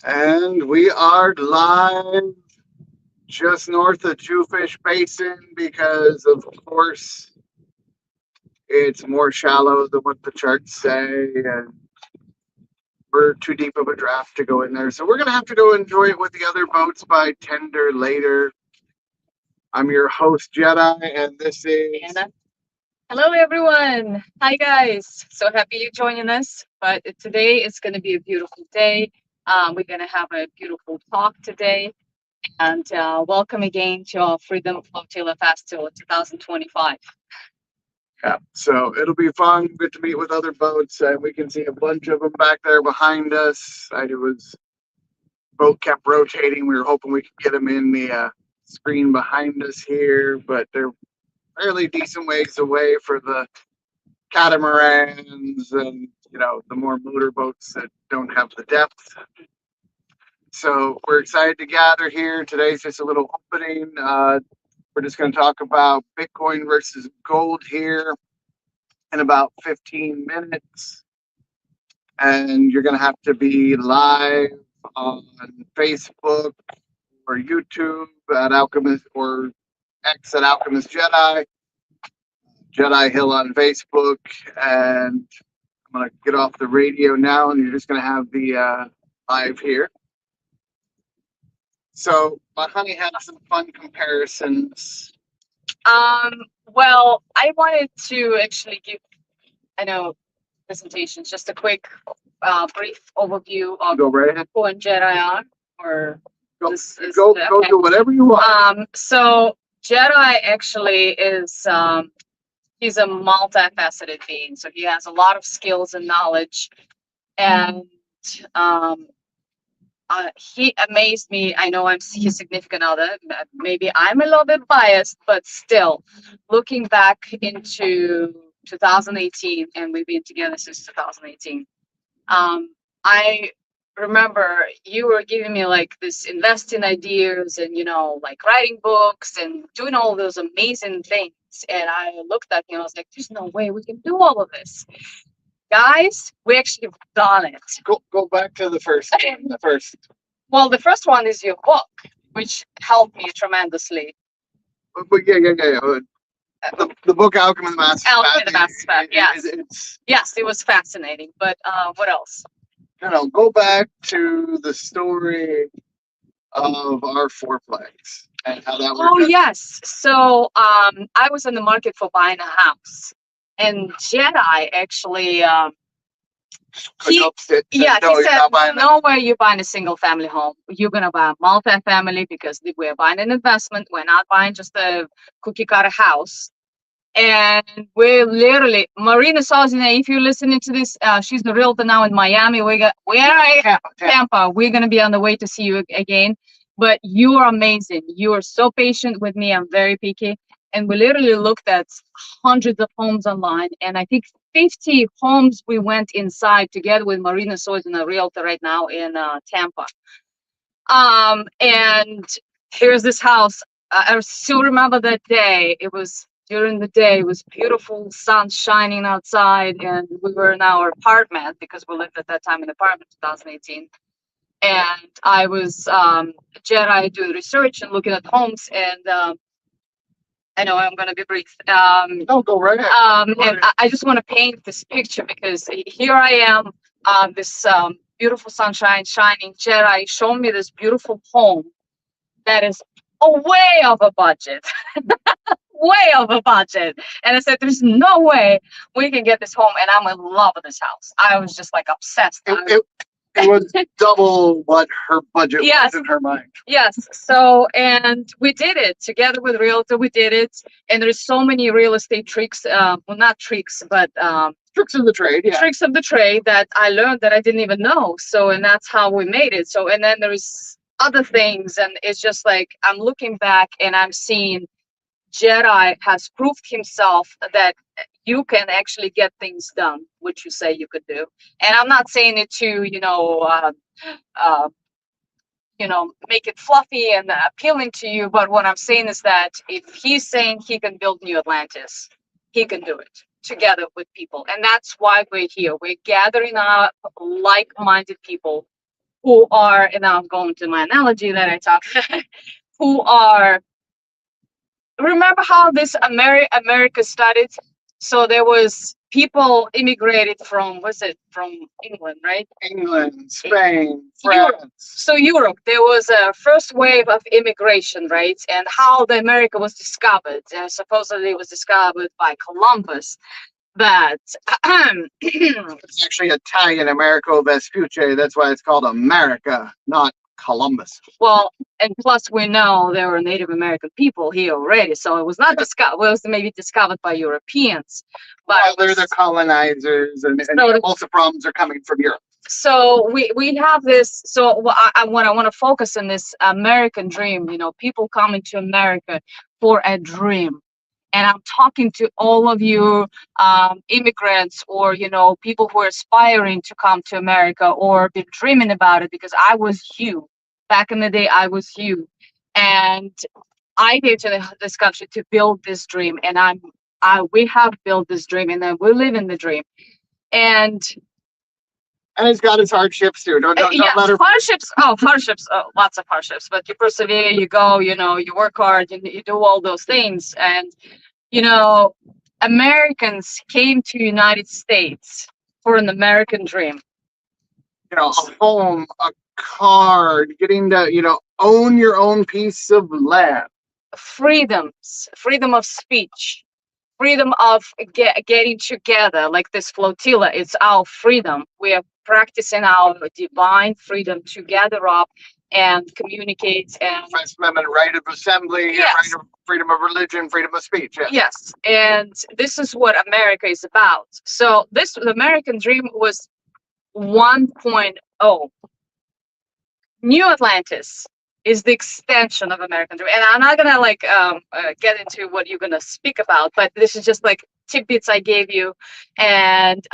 And we are live just north of Jewfish Basin because, of course, it's more shallow than what the charts say, and we're too deep of a draft to go in there. So we're going to have to go enjoy it with the other boats by tender later. I'm your host, Jedi, and this is. Anna. Hello, everyone. Hi, guys. So happy you're joining us. But today is going to be a beautiful day. We're going to have a beautiful talk today. And welcome again to our Freedom Flotilla Festival 2025. Yeah, so it'll be fun. We get to meet with other boats, and we can see a bunch of them back there behind us. It was boat kept rotating. We were hoping we could get them in the screen behind us here, but they're fairly decent ways away for the catamarans and the more motor boats that don't have the depth. So we're excited to gather here. Today's just a little opening. We're just going to talk about Bitcoin versus gold here in about 15 minutes. And you're going to have to be live on Facebook or YouTube at Alchemist or X at Alchemist Jedi, Jedi Hill on Facebook. And I'm going to get off the radio now, and you're just going to have the live here. So my honey had some fun comparisons. Well, I wanted to actually give, I know, presentations, just a quick, brief overview of Go right ahead. who and Jedi are, or Go, this is go okay. do whatever you want. So Jedi actually is he's a multifaceted being. So he has a lot of skills and knowledge, and um, he amazed me. I know I'm his significant other. Maybe I'm a little bit biased, but still, looking back into 2018, and we've been together since 2018. I remember you were giving me like this investing ideas and like writing books and doing all those amazing things. And I looked at you and I was like, there's no way we can do all of this. Guys, we actually have done it. Go back to the first one. The first. Well, the first one is your book, which helped me tremendously. But yeah. The book Alchemy of the Master Alchemy of the Master Path, yes. It's Yes, it was fascinating. But what else? go back to the story of our four flags and how that worked. Oh, yes. So I was in the market for buying a house, and Jedi actually he said, he said, that. no way you're buying a single family home. You're gonna buy a multi-family because we're buying an investment. We're not buying just a cookie cutter house. And we're literally Marina Sozina, if you're listening to this, she's the realtor now in Miami. Tampa. We're gonna be on the way to see you again. But you are amazing. You are so patient with me. I'm very picky. And we literally looked at hundreds of homes online. And I think 50 homes we went inside together with Marina Sozina, a realtor right now in Tampa. And here's this house. I still remember that day. It was during the day. It was beautiful, sun shining outside, and we were in our apartment because we lived at that time in the apartment, 2018. And I was Jedi doing research and looking at homes, and I know I'm gonna be brief. No, go right ahead. And I just want to paint this picture because here I am, this beautiful sunshine shining. Jedi showed me this beautiful home that is way of a budget. Way over budget. And I said, there's no way we can get this home. And I'm in love with this house. I was just like obsessed. It was double what her budget was in her mind. Yes. So, and we did it together with Realtor. We did it. And there's so many real estate tricks. Well, not tricks, but tricks of the trade. Yeah. Tricks of the trade that I learned that I didn't even know. So, and that's how we made it. So, and then there's other things. And it's just like, I'm looking back and I'm seeing Jedi has proved himself that you can actually get things done, which you say you could do. And I'm not saying it to, make it fluffy and appealing to you. But what I'm saying is that if he's saying he can build New Atlantis, he can do it together with people. And that's why we're here. We're gathering up like-minded people who are, and now I'm going to my analogy that I talked, who are, remember how this America started? So there was people immigrated from, was it from England, right? England, Spain, Europe. France. So Europe, there was a first wave of immigration, right? And how the America was discovered. Supposedly it was discovered by Columbus. But It's actually Italian, Americo Vespucci. That's why it's called America, not Columbus. well, and plus we know there were Native American people here already, so it was not discovered. Well, it was maybe discovered by Europeans, but Well, they're the colonizers, and So- most of the problems are coming from Europe. so we have this. So I want to focus on this American dream. You know, people coming to America for a dream. And I'm talking to all of you immigrants, or people who are aspiring to come to America or been dreaming about it, because I was you back in the day. I was you, and I came to this country to build this dream, and we have built this dream, and then we live in the dream. And it's got its hardships too. Don't yeah, let her. hardships. Oh, hardships. Oh, lots of hardships. But you persevere. You go. You work hard. You do all those things. And Americans came to United States for an American dream. A home, a car, getting to own your own piece of land. Freedoms, freedom of speech, freedom of getting together, like this flotilla. It's our freedom. We are practicing our divine freedom to gather up and communicate and First Amendment right of assembly, Yes. right of freedom of religion, freedom of speech. Yeah. yes, and this is what America is about. So the American dream was 1.0. New Atlantis is the extension of American dream, and I'm not gonna get into what you're gonna speak about, but this is just like tidbits I gave you, and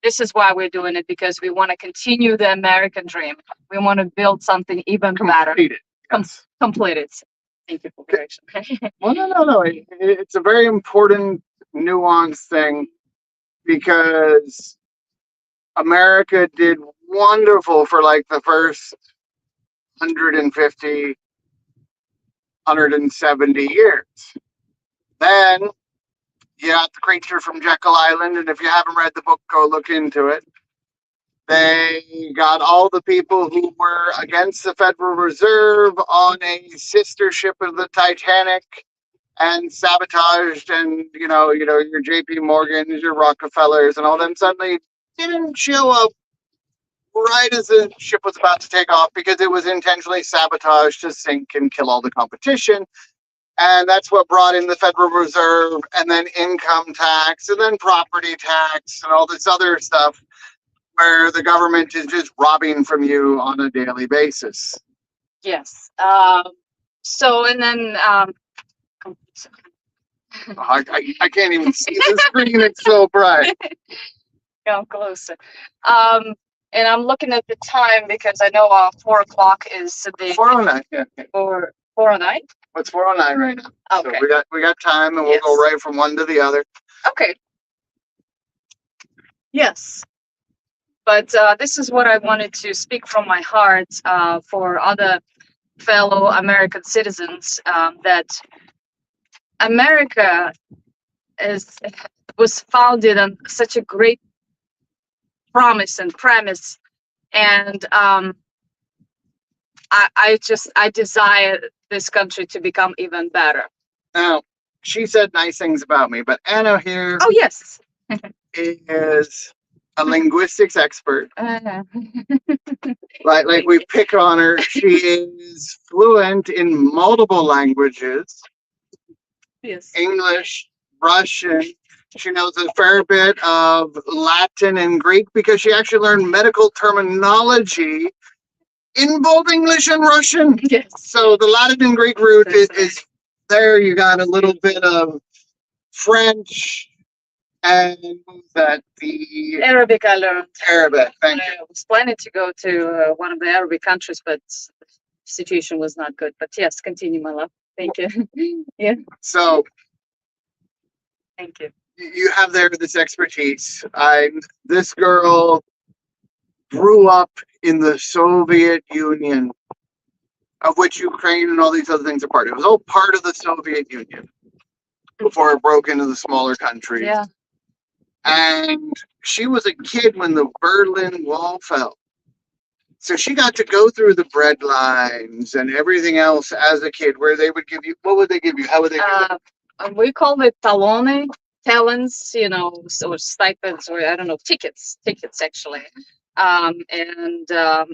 this is why we're doing it, because we want to continue the American dream. We want to build something even better, Completed. Yes. complete it. Thank you for correction. Well, no. It's a very important, nuanced thing, because America did wonderful for like the first 150, 170 years. Then you got the creature from Jekyll Island, and if you haven't read the book, go look into it. They got all the people who were against the Federal Reserve on a sister ship of the Titanic and sabotaged, and your JP Morgans, your Rockefellers, and all them suddenly didn't show up right as the ship was about to take off, because it was intentionally sabotaged to sink and kill all the competition. And that's what brought in the Federal Reserve, and then income tax, and then property tax, and all this other stuff, where the government is just robbing from you on a daily basis. Yes. So, and then I can't even see the screen, it's so bright. come closer. And I'm looking at the time because I know 4 o'clock is the 409. Yeah. 4:09. It's 409 right now. Okay. So we got time, and we'll go Yes. right from one to the other. Okay. Yes. But this is what I wanted to speak from my heart for other fellow American citizens, that America was founded on such a great promise and premise, and I desire this country to become even better. Now, she said nice things about me, but Anna here Oh yes. is a linguistics expert. Uh, Like we pick on her. She is fluent in multiple languages: yes. English, Russian. She knows a fair bit of Latin and Greek, because she actually learned medical terminology in both English and Russian. Yes. So the Latin and Greek root That's is there. You got a little bit of French, and the Arabic I learned. Arabic. Thank you. I was planning to go to one of the Arabic countries, but the situation was not good. But yes, continue, my love. Thank you. Yeah, So thank you. you have there this expertise. This girl grew up in the Soviet Union, of which Ukraine and all these other things are part of. It was all part of the Soviet Union before it broke into the smaller countries. Yeah. And she was a kid when the Berlin Wall fell. So she got to go through the bread lines and everything else as a kid, where they would give you, what would they give you? How would they do that? We call it talents, or stipends, or I don't know, tickets actually.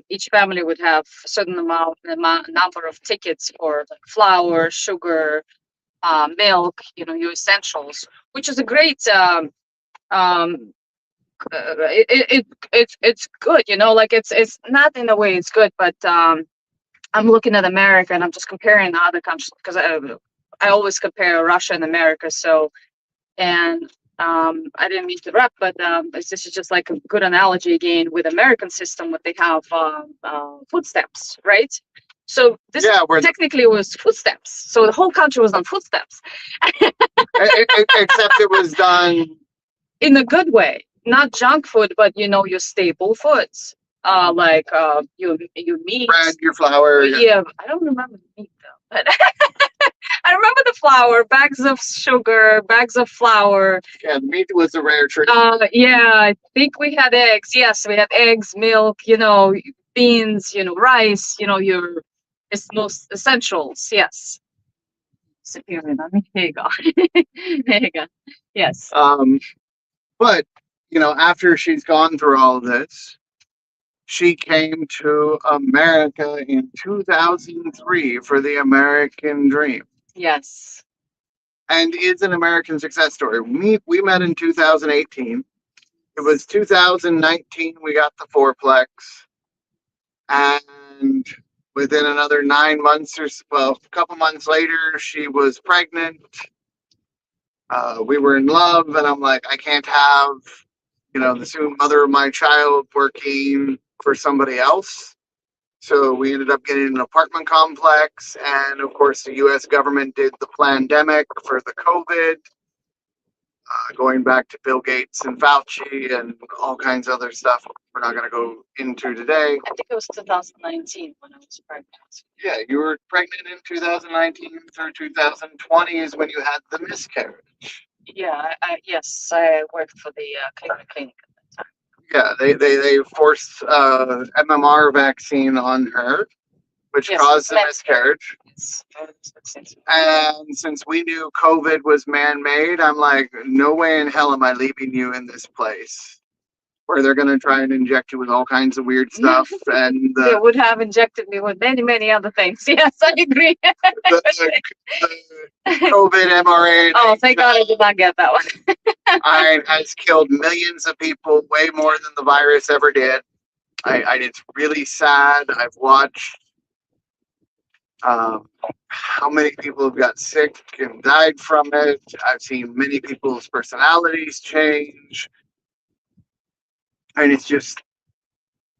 Each family would have a certain number of tickets for like flour, sugar, milk, your essentials, which is a great it's good, like it's not in a way it's good, but I'm looking at America and I'm just comparing other countries because I always compare Russia and America. So, and I didn't mean to rap, but this is just like a good analogy again with American system, what they have food stamps, right? So this technically was footsteps. So the whole country was on footsteps. Except it was done in a good way, not junk food, but your staple foods, like your meat, bread, your flour. Yeah, I don't remember the meat though, but I remember the flour, bags of sugar, bags of flour. Yeah, the meat was a rare treat. Yeah, I think we had eggs. Yes, we had eggs, milk, beans, rice, your most essentials. Yes. Superior. There you go. There you go. Yes. But after she's gone through all of this, she came to America in 2003 for the American Dream. Yes. And it's an American success story. We met in 2018. It was 2019 we got the fourplex. And within another 9 months a couple months later, she was pregnant. We were in love, and I'm like, I can't have, the soon mother of my child working for somebody else. So we ended up getting an apartment complex, and of course the U.S. government did the pandemic for the COVID, going back to Bill Gates and Fauci and all kinds of other stuff we're not going to go into today. I think it was 2019 when I was pregnant. Yeah, you were pregnant in 2019 through 2020 is when you had the miscarriage. Yeah, yes, I worked for the clinic at that time. Yeah, they forced MMR vaccine on her, which caused the miscarriage. Yes. And since we knew COVID was man-made, I'm like, no way in hell am I leaving you in this place where they're going to try and inject you with all kinds of weird stuff. And they would have injected me with many, many other things. Yes, I agree. the COVID mRNA. Oh, thank God I did not get that one. Has killed millions of people, way more than the virus ever did. It's really sad. I've watched how many people have got sick and died from it. I've seen many people's personalities change. And it's just,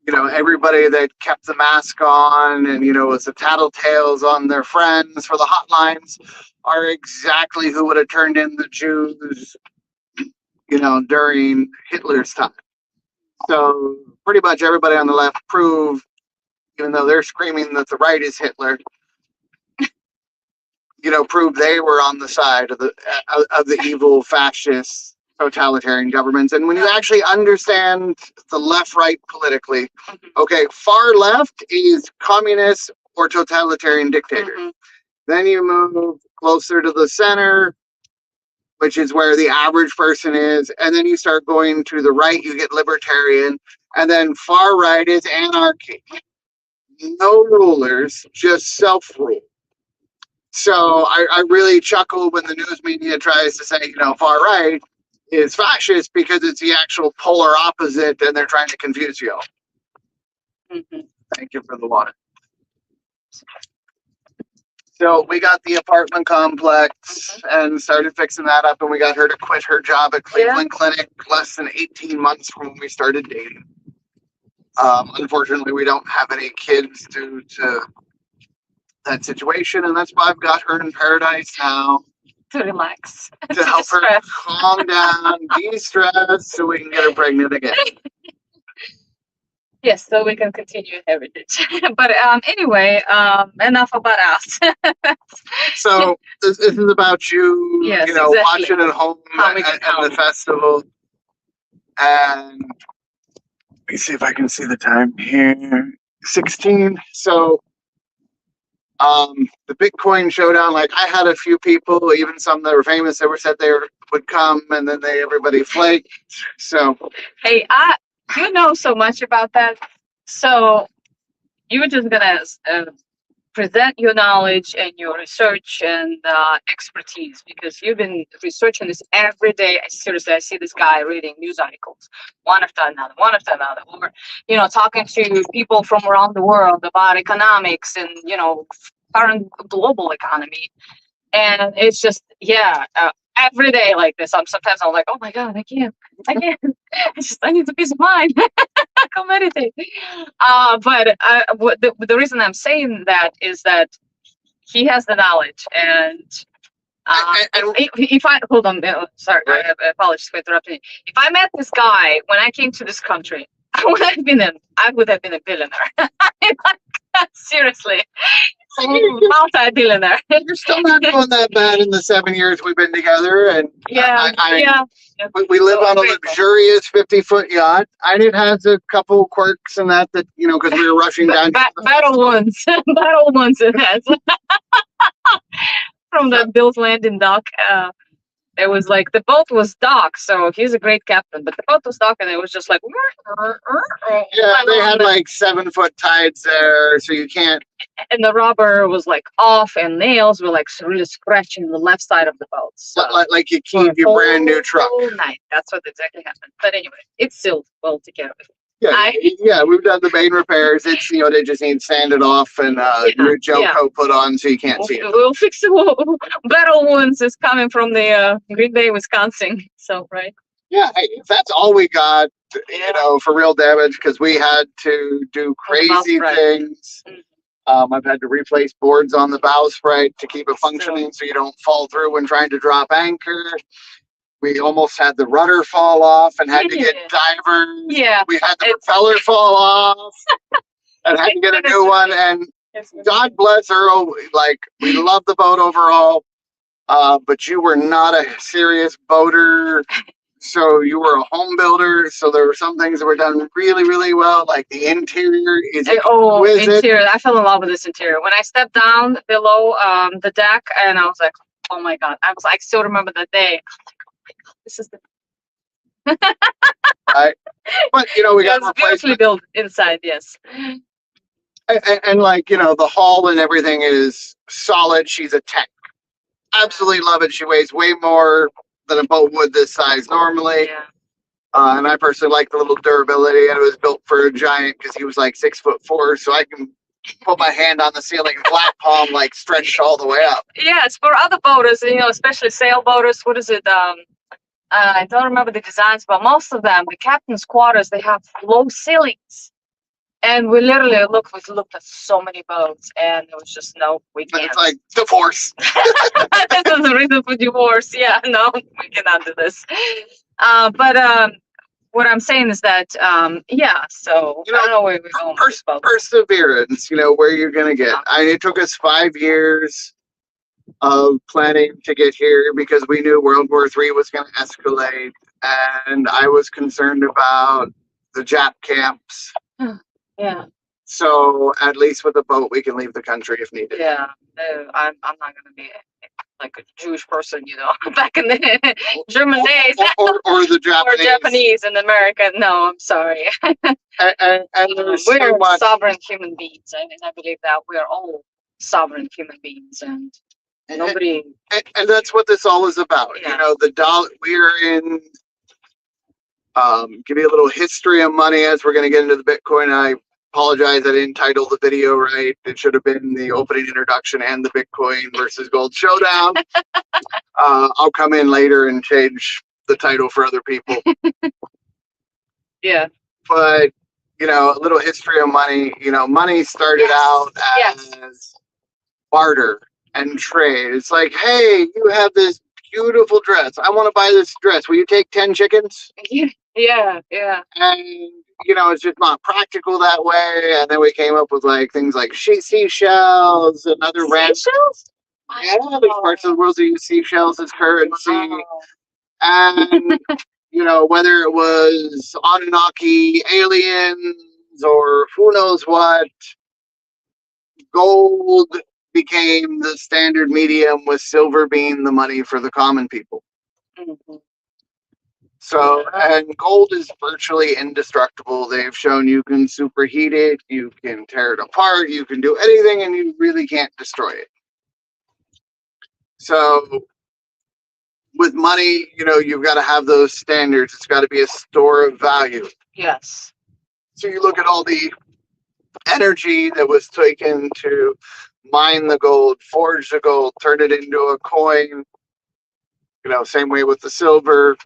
everybody that kept the mask on and, was the tattletales on their friends for the hotlines are exactly who would have turned in the Jews, during Hitler's time. So pretty much everybody on the left proved, even though they're screaming that the right is Hitler, proved they were on the side of the evil fascist totalitarian governments. And when you actually understand the left-right politically, okay, far left is communist or totalitarian dictator. Then you move closer to the center, which is where the average person is, and then you start going to the right, you get libertarian, and then far right is anarchy. No rulers, just self-rule. So I really chuckle when the news media tries to say, far right is fascist because it's the actual polar opposite and they're trying to confuse you. Thank you for the water. So we got the apartment complex and started fixing that up, and we got her to quit her job at Cleveland Clinic less than 18 months from when we started dating. Unfortunately, we don't have any kids due to that situation, and that's why I've got her in paradise now. To relax. To help her calm down, de-stress, so we can get her pregnant again. Yes, so we can continue heritage. But anyway, enough about us. So this is about you, Yes, you know, exactly. watching at home How we can at the help. festival. And let me see if I can see the time here. 16. So the Bitcoin showdown, like I had a few people, even some that were famous, that were said would come, and then everybody flaked. So Hey, you know so much about that. So you're just gonna present your knowledge and your research and expertise because you've been researching this every day. Seriously, I see this guy reading news articles, one after another, one after another, or talking to people from around the world about economics and current global economy. And it's just every day like this. Sometimes I'm like, oh my god, I can't. I need a peace of mind. I can't meditate. But the reason I'm saying that is that he has the knowledge, and if I hold on, sorry, I apologize for interrupting. If I met this guy when I came to this country, I would have been a billionaire. Seriously, multi-billionaire. you're still not doing that bad in the 7 years we've been together. And Yeah. we live So on a grateful. luxurious 50-foot yacht. And it has a couple quirks and that because we were rushing down. Battle ones, battle ones it has. From the Bill's Landing dock, it was like the boat was docked, so he's a great captain. But the boat was docked, and it was just like, Yeah, they had like 7-foot tides there, so you can't. And the rubber was like off, and nails were like really scratching the left side of the boat. So Like you keep your brand new truck. Night. That's what exactly happened. But anyway, it's still well together. Yeah, we've done the main repairs. It's they just need sanded off and new gel coat put on so you can't see it. We'll fix it. Battle Wounds is coming from the Green Bay, Wisconsin. So right. Yeah, hey, if that's all we got, for real damage, because we had to do crazy things. I've had to replace boards on the bowsprit to keep it functioning so you don't fall through when trying to drop anchor. We almost had the rudder fall off and had to get divers. Yeah. We had the propeller fall off and had to get a new one. And God bless Earl. Like, we love the boat overall, but you were not a serious boater. So you were a home builder. So there were some things that were done really, really well. Like the interior is interior. I fell in love with this interior. When I stepped down below the deck, and I was like, oh my god. I still remember the day. This is the right. But we got beautifully built inside, yes. And the hull and everything is solid. She's a tank. Absolutely love it. She weighs way more than a boat would this size normally. Yeah. And I personally like the little durability, and it was built for a giant because he was like 6'4", so I can put my hand on the ceiling and flat palm like stretched all the way up. Yes, for other boaters, especially sailboaters, what is it? I don't remember the designs, but most of them, the captain's quarters, they have low ceilings. And we literally looked at so many boats, and it was just, no, we can't. It's like divorce. This is the reason for divorce. Yeah, no, we cannot do this. But what I'm saying is that, so I don't know where we're going with this boat. Perseverance, where you're going to get. It took us 5 years of planning to get here because we knew World War III was going to escalate, and I was concerned about the Jap camps. Yeah. So at least with a boat, we can leave the country if needed. Yeah, no, I'm not going to be like a Jewish person, back in the German days. Or the Japanese. Or Japanese in America. No, I'm sorry. And there's we're so much. Sovereign human beings, and I believe that we're all sovereign human beings, and nobody. And that's what this all is about. Yeah. The dollar. We're in. Give you a little history of money as we're going to get into the Bitcoin. I apologize, I didn't title the video right. It should have been the opening introduction and the Bitcoin versus gold showdown. I'll come in later and change the title for other people. Yeah. But, a little history of money. Money started out as barter and trade. It's like, hey, you have this beautiful dress. I want to buy this dress. Will you take 10 chickens? Yeah. And it's just not practical that way. And then we came up with like things like seashells and other random. Seashells? Yeah, there's parts of the world that use seashells as currency. Wow. And, whether it was Anunnaki aliens or who knows what, gold became the standard medium, with silver being the money for the common people. Mhm. So, and gold is virtually indestructible. They've shown you can superheat it, you can tear it apart, you can do anything, and you really can't destroy it. So, with money, you've got to have those standards. It's got to be a store of value. Yes. So you look at all the energy that was taken to mine the gold, forge the gold, turn it into a coin, same way with the silver.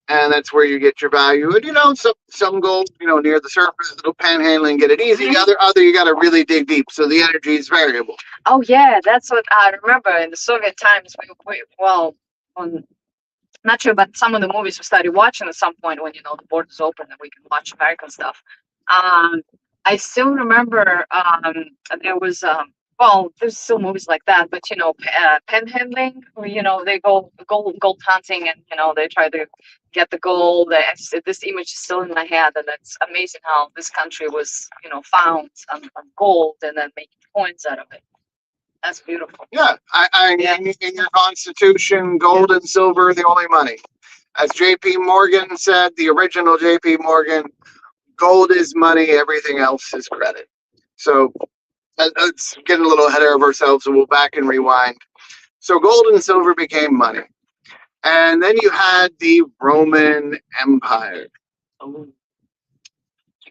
And that's where you get your value. And some gold, near the surface, it'll panhandle and get it easy. Other you got to really dig deep. So the energy is variable. Oh yeah, that's what I remember in the Soviet times. Not sure, but some of the movies we started watching at some point when the borders open and we can watch American stuff. I still remember there was there's still movies like that, but panhandling, where they go gold hunting and they try to get the gold. This image is still in my head, and it's amazing how this country was found on gold and then making coins out of it. That's beautiful. Yeah, in your Constitution, gold and silver are the only money. As J.P. Morgan said, the original J.P. Morgan, gold is money, everything else is credit. So let's get a little ahead of ourselves, and we'll back and rewind. So gold and silver became money. And then you had the Roman Empire.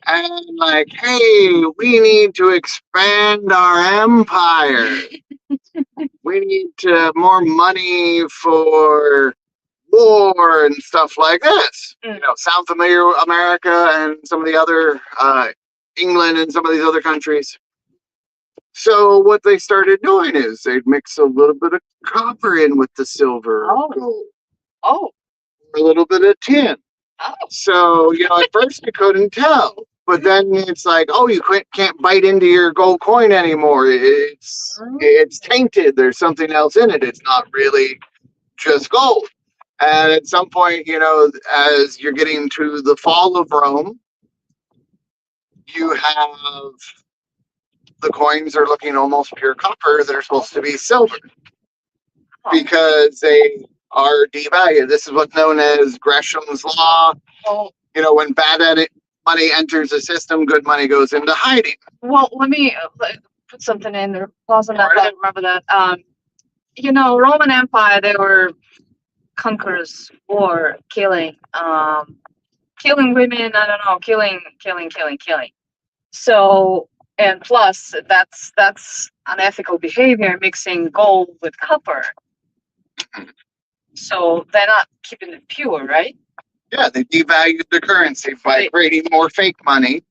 And like, hey, we need to expand our empire. We need more money for war and stuff like this. Sound familiar with America and some of the other, England and some of these other countries. So what they started doing is they'd mix a little bit of copper in with the silver. Oh. A little bit of tin. Oh. So, at first you couldn't tell. But then it's like, oh, you can't bite into your gold coin anymore. It's tainted. There's something else in it. It's not really just gold. And at some point, as you're getting to the fall of Rome, you have the coins are looking almost pure copper. They're supposed to be silver because they are devalued. This is what's known as Gresham's Law. Oh. When bad money enters the system, good money goes into hiding. Well, let me put something in there. Pause on that. I remember that. Roman Empire, they were conquerors, war, killing women. I don't know, killing. So, and plus, that's unethical behavior, mixing gold with copper. So they're not keeping it pure, right? Yeah, they devalued the currency by creating more fake money.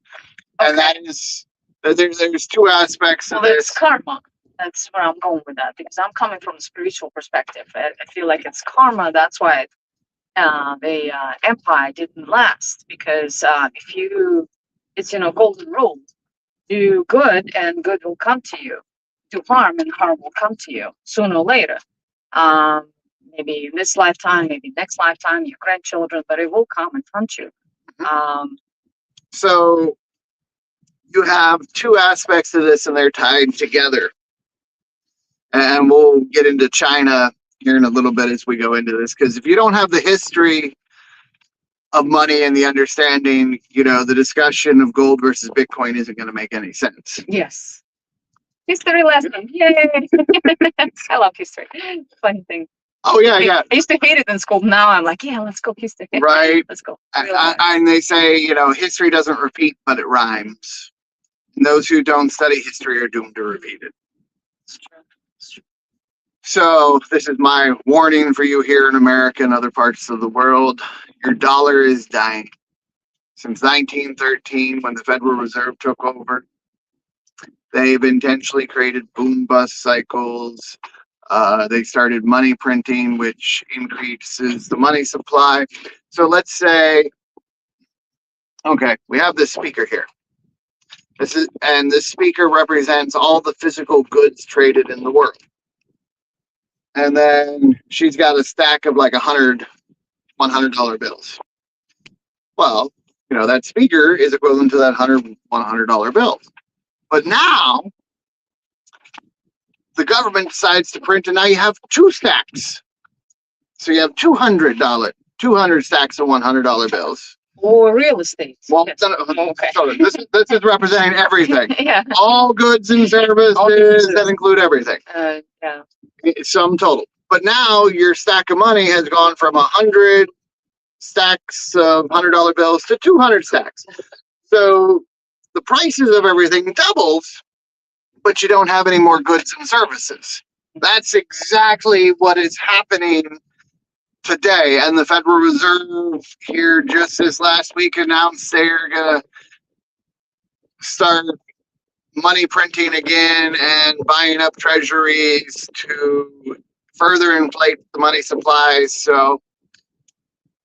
Okay. And that is, there's two aspects of this. It's karma. That's where I'm going with that, because I'm coming from a spiritual perspective. I feel like it's karma. That's why the empire didn't last, because it's golden rule: do good and good will come to you. Do harm and harm will come to you sooner or later. Maybe in this lifetime, maybe next lifetime, your grandchildren, but it will come and hunt you. So you have two aspects of this, and they're tied together. And we'll get into China here in a little bit as we go into this, because if you don't have the history of money and the understanding, the discussion of gold versus Bitcoin isn't going to make any sense. Yes. History lesson. Yay. I love history. Funny thing. Oh, yeah. I used to hate it in school. Now I'm like, yeah, let's go history. Right. Let's go. And they say, history doesn't repeat, but it rhymes. And those who don't study history are doomed to repeat it. It's true. So this is my warning for you here in America and other parts of the world. Your dollar is dying. Since 1913, when the Federal Reserve took over, they've intentionally created boom-bust cycles. They started money printing, which increases the money supply. So let's say Okay, we have this speaker here. This speaker represents all the physical goods traded in the world. And then she's got a stack of like $100 bills. Well, that speaker is equivalent to that $100 bill. But now the government decides to print, and now you have two stacks. So you have 200 stacks of $100 bills. Or real estate. Well, Yes. okay. So this is representing everything. Yeah. All goods and services that include everything. Yeah. Sum total. But now your stack of money has gone from 100 stacks of $100 bills to 200 stacks. So the prices of everything doubles, but you don't have any more goods and services. That's exactly what is happening today. And the Federal Reserve here just this last week announced they're going to start money printing again and buying up treasuries to further inflate the money supplies. So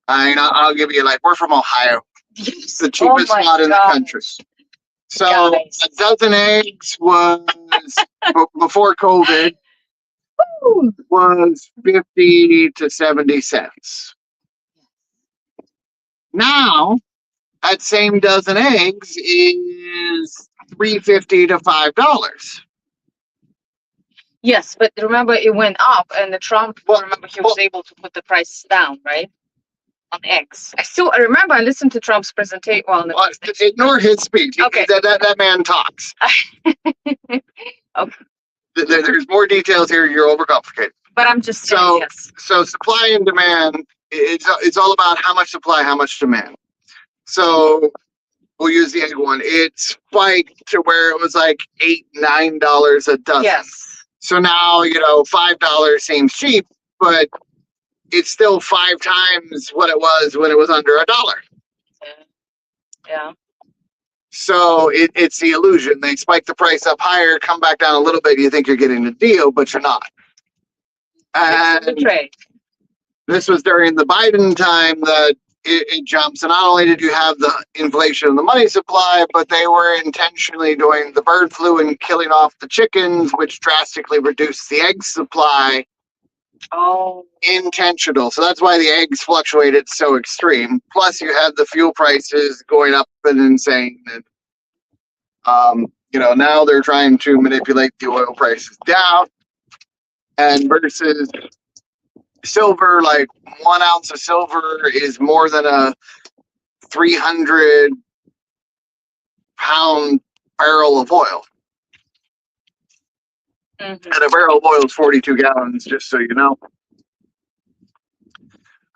I'll give you, like, we're from Ohio. It's the cheapest spot in the country. So Guys. a dozen eggs was before COVID was 50 to 70 cents. Now that same dozen eggs is $3.50 to $5. Yes, but remember it went up, and the Trump. Remember he was able to put the price down, right? On eggs. I remember I listened to Trump's presentation. Well, ignore his speech. Okay. That man talks. Okay. There's more details here. You're overcomplicated. But I'm just saying, So- yes. So supply and demand, it's all about how much supply, how much demand. So we'll use the egg one. It spiked to where it was like $8, $9 a dozen. Yes. So now, $5 seems cheap, but it's still 5 times what it was when it was under $1. Yeah. So it's the illusion. They spike the price up higher, come back down a little bit. You think you're getting a deal, but you're not. It's the And trade. this was during the Biden time that it jumps. And not only did you have the inflation of the money supply, but they were intentionally doing the bird flu and killing off the chickens, which drastically reduced the egg supply. Oh. Intentional. So that's why the eggs fluctuated so extreme. Plus you had the fuel prices going up and insane. And, now they're trying to manipulate the oil prices down. And versus silver, like 1 ounce of silver is more than a 300-pound barrel of oil. Mhm. And a barrel of oil is 42 gallons, just so you know.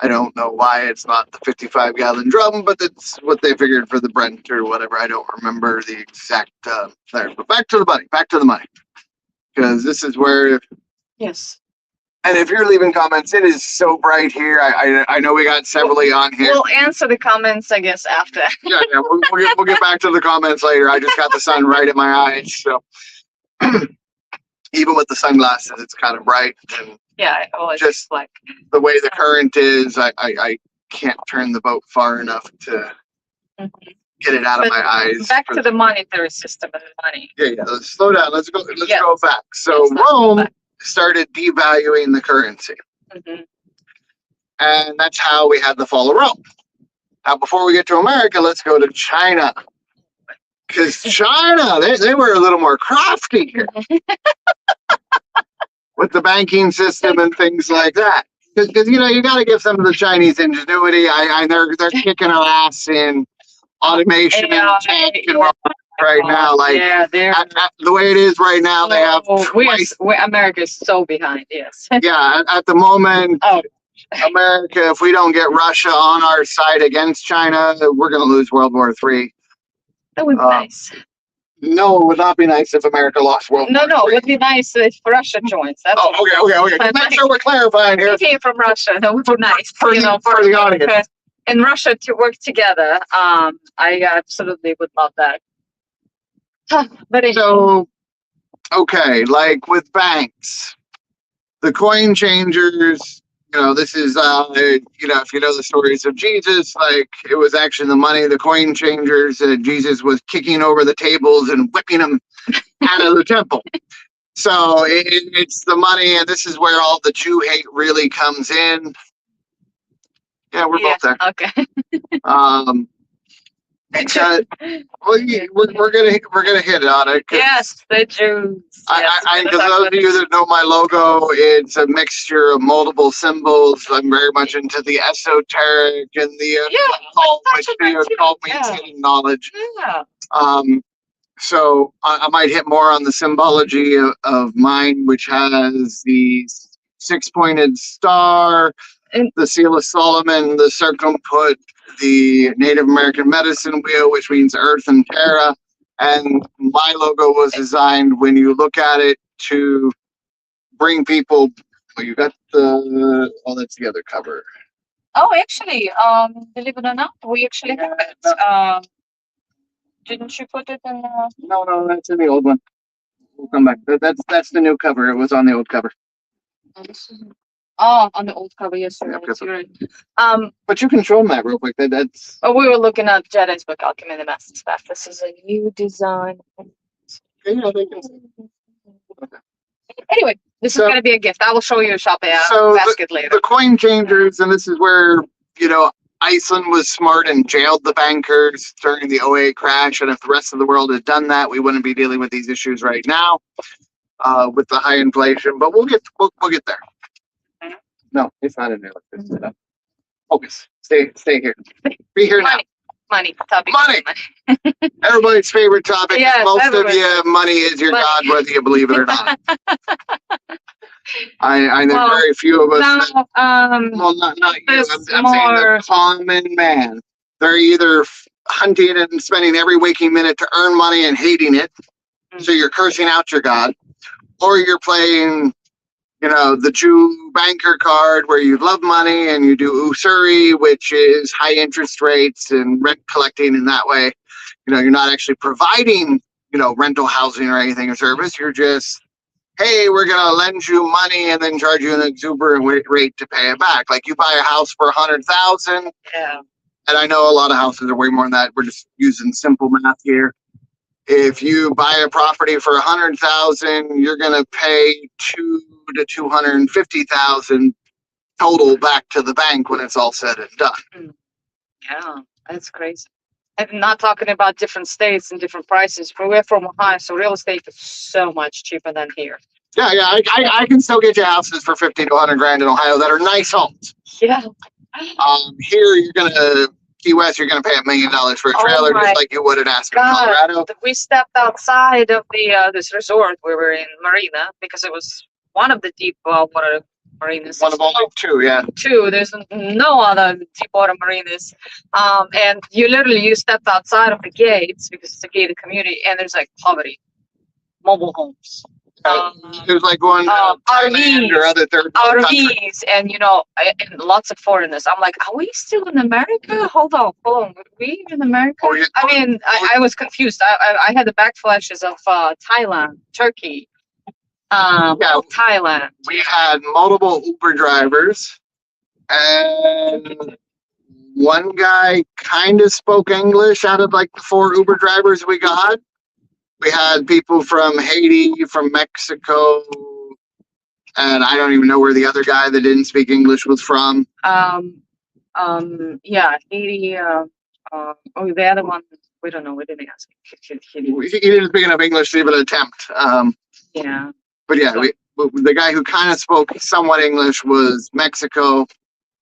I don't know why it's not the 55-gallon drum, but that's what they figured for the Brent or whatever. I don't remember the exact there. But back to the money. Because this is where, Yes. and if you're leaving comments, it is so bright here. I know we got several on here. We'll answer the comments, I guess, after. Yeah, we'll get back to the comments later. I just got the sun right in my eyes, so even with the sunglasses, it's kind of bright. And Yeah, I always Just- like. the way the current is, I can't turn the boat far enough to Mhm. get it out of But my eyes. Back to the monetary system and money. Yeah. Let's slow down. Let's go Yes. back. So Let's not go Rome back. started devaluing the currency, Mhm. and that's how we had the fall of Rome. Now, before we get to America, let's go to China. Because China, they were a little more crafty here with the banking system and things like that. Because you got to give some of the Chinese ingenuity. They're kicking our ass in automation Yeah, and tech and yeah. robotics right now. Like yeah, they're. the way it is right now, they have twice. America is so behind. Yes. Yeah, at the moment, Oh. America, if we don't get Russia on our side against China, we're going to lose World War III. That would be Uh, nice. No, it would not be nice if America lost World No, War no, it III. would be nice if Russia joins. That's Oh, okay. Just make sure we're clarifying here. Speaking from Russia, that would be nice. For the audience. And Russia to work together. I absolutely would love that. But anyway, So, okay, like with banks, the coin changers this is, if you know the stories of Jesus, like it was actually the money, the coin changers, Jesus was kicking over the tables and whipping them out of the temple. So it's the money, and this is where all the Jew hate really comes in. Yeah, we're both there. Okay. Because, well, we're gonna hit on it. Yes, the Jews. Because those of you that know my logo, it's a mixture of multiple symbols. I'm very much into the esoteric and the occult, which the occult means hidden knowledge. Yeah. So I might hit more on the symbology of mine, which has the six-pointed star, the seal of Solomon, the circumput, the Native American medicine wheel, which means earth and terra. And my logo was designed, when you look at it, to bring people. Well, you got that's the other cover. Oh, actually, believe it or not, we actually have it. Didn't you put it in? No, that's in the old one. We'll come back. That's the new cover. It was on the old cover. Oh, on the old cover, yes, you're right. But you can show them that real quick. That's. Oh, we were looking at Jedi's Book, Alchemy and the Master Staff. This is a new design. Yeah, they can see. Anyway, this is going to be a gift. I will show you a shop basket later. The coin changers, and this is where, Iceland was smart and jailed the bankers during the 08 crash. And if the rest of the world had done that, we wouldn't be dealing with these issues right now with the high inflation. But we'll get there. No, it's not in there. Focus. Stay here. Be here now. Money. Topic. Money. Everybody's favorite topic. Yes, most of you, money is your God, whether you believe it or not. I know very few of us. Well, not you. I'm saying the common man. They're either hunting and spending every waking minute to earn money and hating it, so you're cursing out your God, or you're playing, the Jew banker card where you love money and you do usuri, which is high interest rates and rent collecting in that way. You're not actually providing, rental housing or anything or service. You're just, hey, we're going to lend you money and then charge you an exuberant rate to pay it back. Like you buy a house for $100,000. Yeah. And I know a lot of houses are way more than that. We're just using simple math here. If you buy a property for $100,000, you're going to pay $200,000 to $250,000 total back to the bank when it's all said and done. Yeah, that's crazy. I'm not talking about different states and different prices, but we're from Ohio, so real estate is so much cheaper than here. Yeah, I can still get you houses for $50,000 to $100,000 in Ohio that are nice homes. Yeah. Here you're gonna Key West, you're gonna pay $1 million for a trailer, just like you would in Aspen, Colorado. We stepped outside of the this resort. We were in Marina because it was one of the deep water marinas. One of only two, yeah. Two. There's no other deep water marinas. And you stepped outside of the gates because it's a gated community, and there's like poverty, mobile homes. There's like going RVs or other third RVs, and and lots of foreigners. I'm like, are we still in America? Hold on. Are we in America? I was confused. I had the backflashes of Thailand, Turkey. Thailand. We had multiple Uber drivers, and one guy kind of spoke English out of like the 4 Uber drivers we got. We had people from Haiti, from Mexico, and I don't even know where the other guy that didn't speak English was from. Yeah, Haiti. The other one, we don't know. We didn't ask. He didn't speak enough English to even attempt. Yeah. But yeah, the guy who kind of spoke somewhat English was Mexico.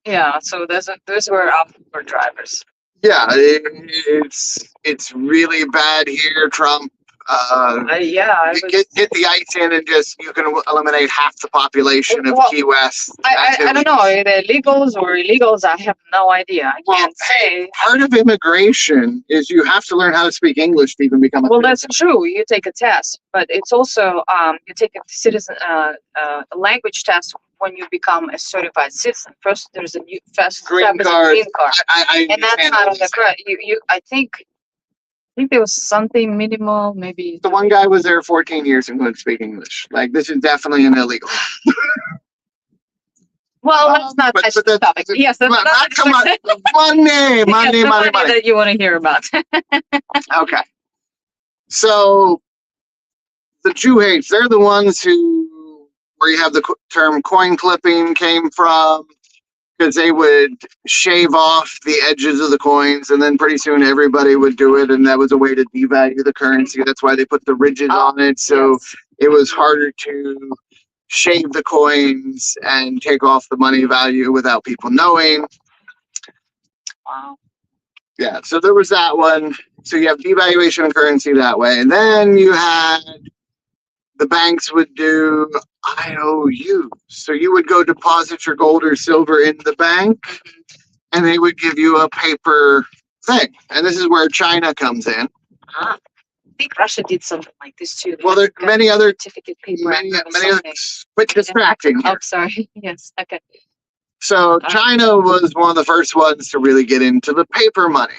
Yeah, so those were our Uber drivers. Yeah, it's really bad here. Trump. Get the ice in and you can eliminate half the population of Key West. I don't know, the illegals or illegals, I have no idea. I can't say. Part of immigration is you have to learn how to speak English to even become a citizen. That's true. You take a test, but it's also you take a citizen a language test when you become a certified citizen. First, there's a green card. And that's not on the correct. I think there was something minimal, maybe. The one guy was there 14 years and couldn't speak English. Like, this is definitely an illegal. Well, let's not But- touch but the that's- topic. Yes, that's not come on, money. that you want to hear about. Okay. So the Jew-hates, they're the ones where you have the term coin clipping came from, because they would shave off the edges of the coins, and then pretty soon everybody would do it, and that was a way to devalue the currency. That's why they put the ridges on it, so Yes. it was harder to shave the coins and take off the money value without people knowing. Wow. Yeah, so there was that one. So you have devaluation of currency that way. And then you had the banks would do IOUs. So you would go deposit your gold or silver in the bank, and they would give you a paper thing. And this is where China comes in. I think Russia did something like this too. Well, there are many other, certificate paper. many or other, something. quit distracting here. Oh, sorry. Yes. Okay. So China was one of the first ones to really get into the paper money.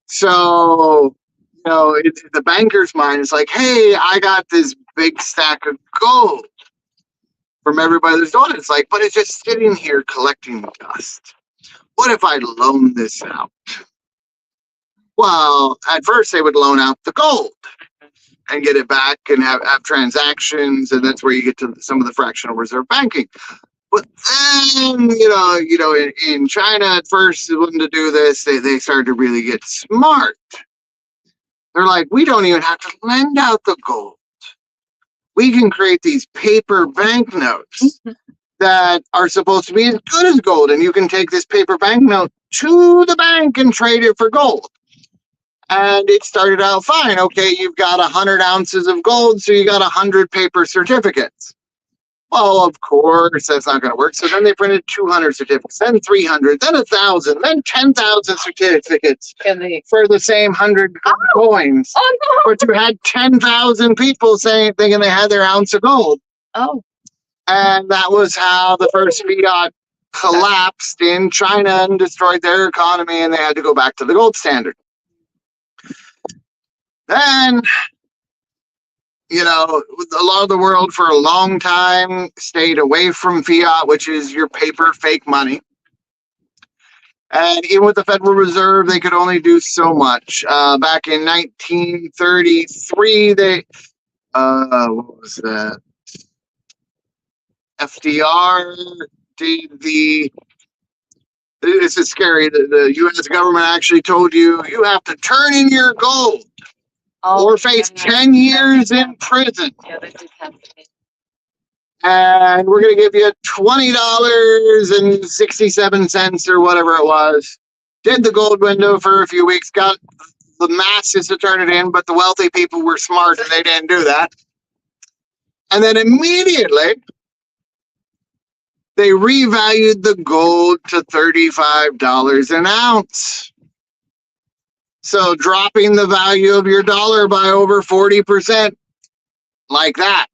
So, it's the banker's mind. It's like, hey, I got this big stack of gold from everybody that's doing it. It's like, but it's just sitting here collecting dust. What if I loan this out? Well, at first they would loan out the gold and get it back and have transactions, and that's where you get to some of the fractional reserve banking. But then, in China at first, wanting to do this, they started to really get smart. They're like, we don't even have to lend out the gold. We can create these paper banknotes that are supposed to be as good as gold, and you can take this paper banknote to the bank and trade it for gold. And it started out fine. Okay, you've got 100 ounces of gold, so you got 100 paper certificates. Well, of course, that's not going to work. So then they printed 200 certificates, then 300, then 1,000, then 10,000 certificates for the same 100 coins. Oh, no. But you had 10,000 people thinking they had their ounce of gold. Oh. And that was how the first fiat collapsed in China and destroyed their economy, and they had to go back to the gold standard. Then, a lot of the world for a long time stayed away from fiat, which is your paper fake money. And even with the Federal Reserve, they could only do so much. Back in 1933, what was that? FDR did this is scary. The U.S. government actually told you have to turn in your gold or face 10 years in prison. Yeah, that did happen. And we're going to give you $20.67 or whatever it was. Did the gold window for a few weeks, got the masses to turn it in, but the wealthy people were smart and they didn't do that. And then immediately, they revalued the gold to $35 an ounce. So dropping the value of your dollar by over 40%, like that.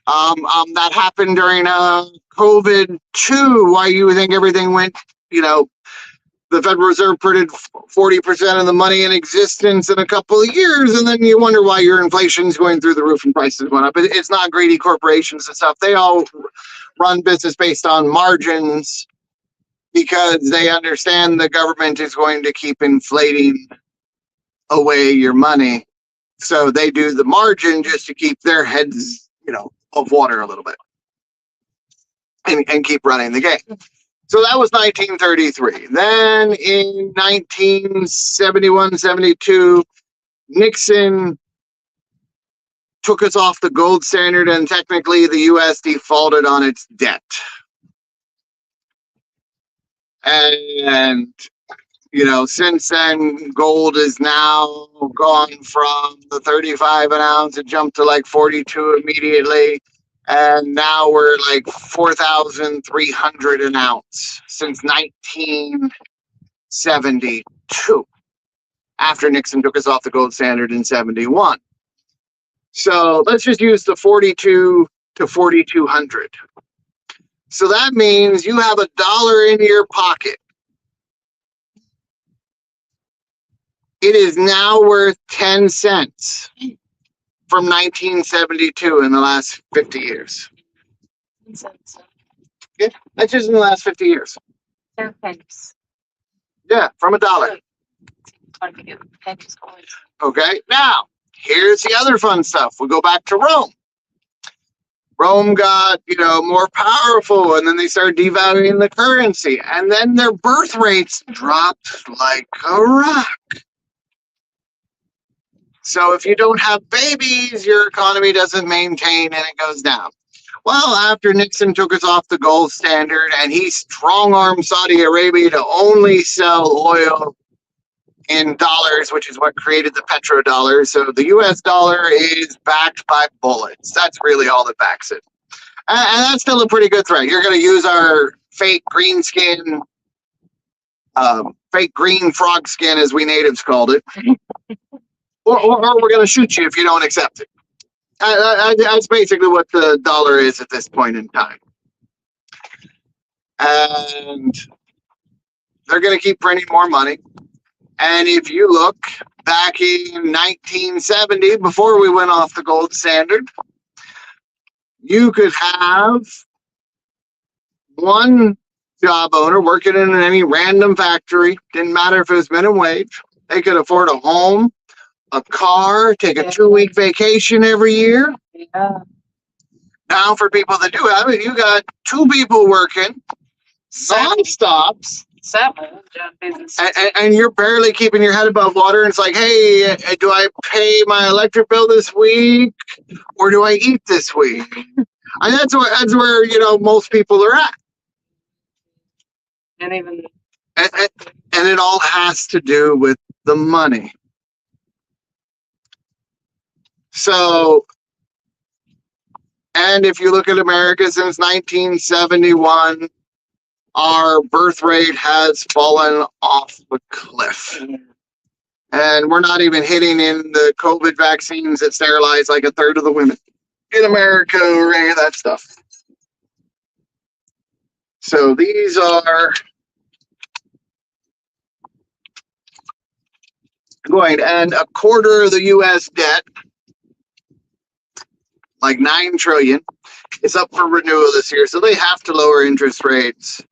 That happened during COVID too. Why you think everything went, the Federal Reserve printed 40% of the money in existence in a couple of years, and then you wonder why your inflation's going through the roof and prices went up. It's not greedy corporations and stuff. They all run business based on margins because they understand the government is going to keep inflating away your money. So they do the margin just to keep their heads, of water a little bit and keep running the game. So that was 1933. Then in 1971, 72, Nixon took us off the gold standard, and technically the U.S. defaulted on its debt. And, since then, gold is now gone from the 35 an ounce. It jumped to like 42 immediately. And now we're like 4,300 an ounce since 1972, after Nixon took us off the gold standard in 71. So let's just use the 42 to 4,200. So that means you have $1 in your pocket. It is now worth 10 cents. From 1972 in the last 50 years. Okay? That's just in the last 50 years. 10 pennies. Yeah, from $1. Pennies coins. Okay, now here's the other fun stuff. We go back to Rome. Rome got, more powerful, and then they started devaluing the currency, and then their birth rates dropped like a rock. So if you don't have babies, your economy doesn't maintain and it goes down. Well, after Nixon took us off the gold standard and he strong-armed Saudi Arabia to only sell oil in dollars, which is what created the petrodollar. So the US dollar is backed by bullets. That's really all that backs it. And that's still a pretty good threat. You're going to use our fake green skin, fake green frog skin, as we natives called it. or we're going to shoot you if you don't accept it. That's basically what the dollar is at this point in time. And they're going to keep printing more money. And if you look back in 1970, before we went off the gold standard, you could have one job owner working in any random factory. Didn't matter if it was minimum wage. They could afford a home, a car, take a 2-week vacation every year. Yeah. Now, for people that do have it, you got 2 people working non-stops. 7 businesses. And you're barely keeping your head above water. And it's like, hey, do I pay my electric bill this week or do I eat this week? And that's where most people are at. And even And it all has to do with the money. So, and if you look at America since 1971, our birth rate has fallen off the cliff. And we're not even hitting in the COVID vaccines that sterilize like a third of the women in America or any of that stuff. So these are going, and a quarter of the U.S. debt, like $9 trillion, is up for renewal this year. So they have to lower interest rates.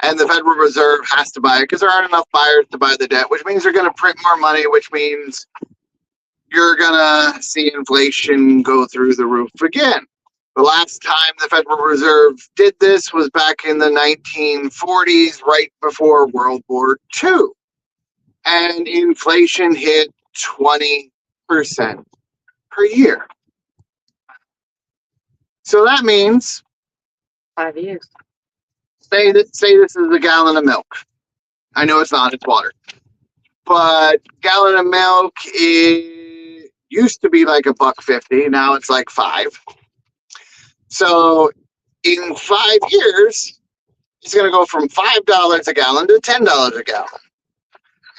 And the Federal Reserve has to buy it because there aren't enough buyers to buy the debt, which means they're going to print more money, which means you're going to see inflation go through the roof again. The last time the Federal Reserve did this was back in the 1940s, right before World War II. And inflation hit 20% per year. So that means 5 years. Say this is a gallon of milk. I know it's not, it's water. But gallon of milk used to be like $1.50. Now it's like $5. So in 5 years, it's going to go from $5 a gallon to $10 a gallon.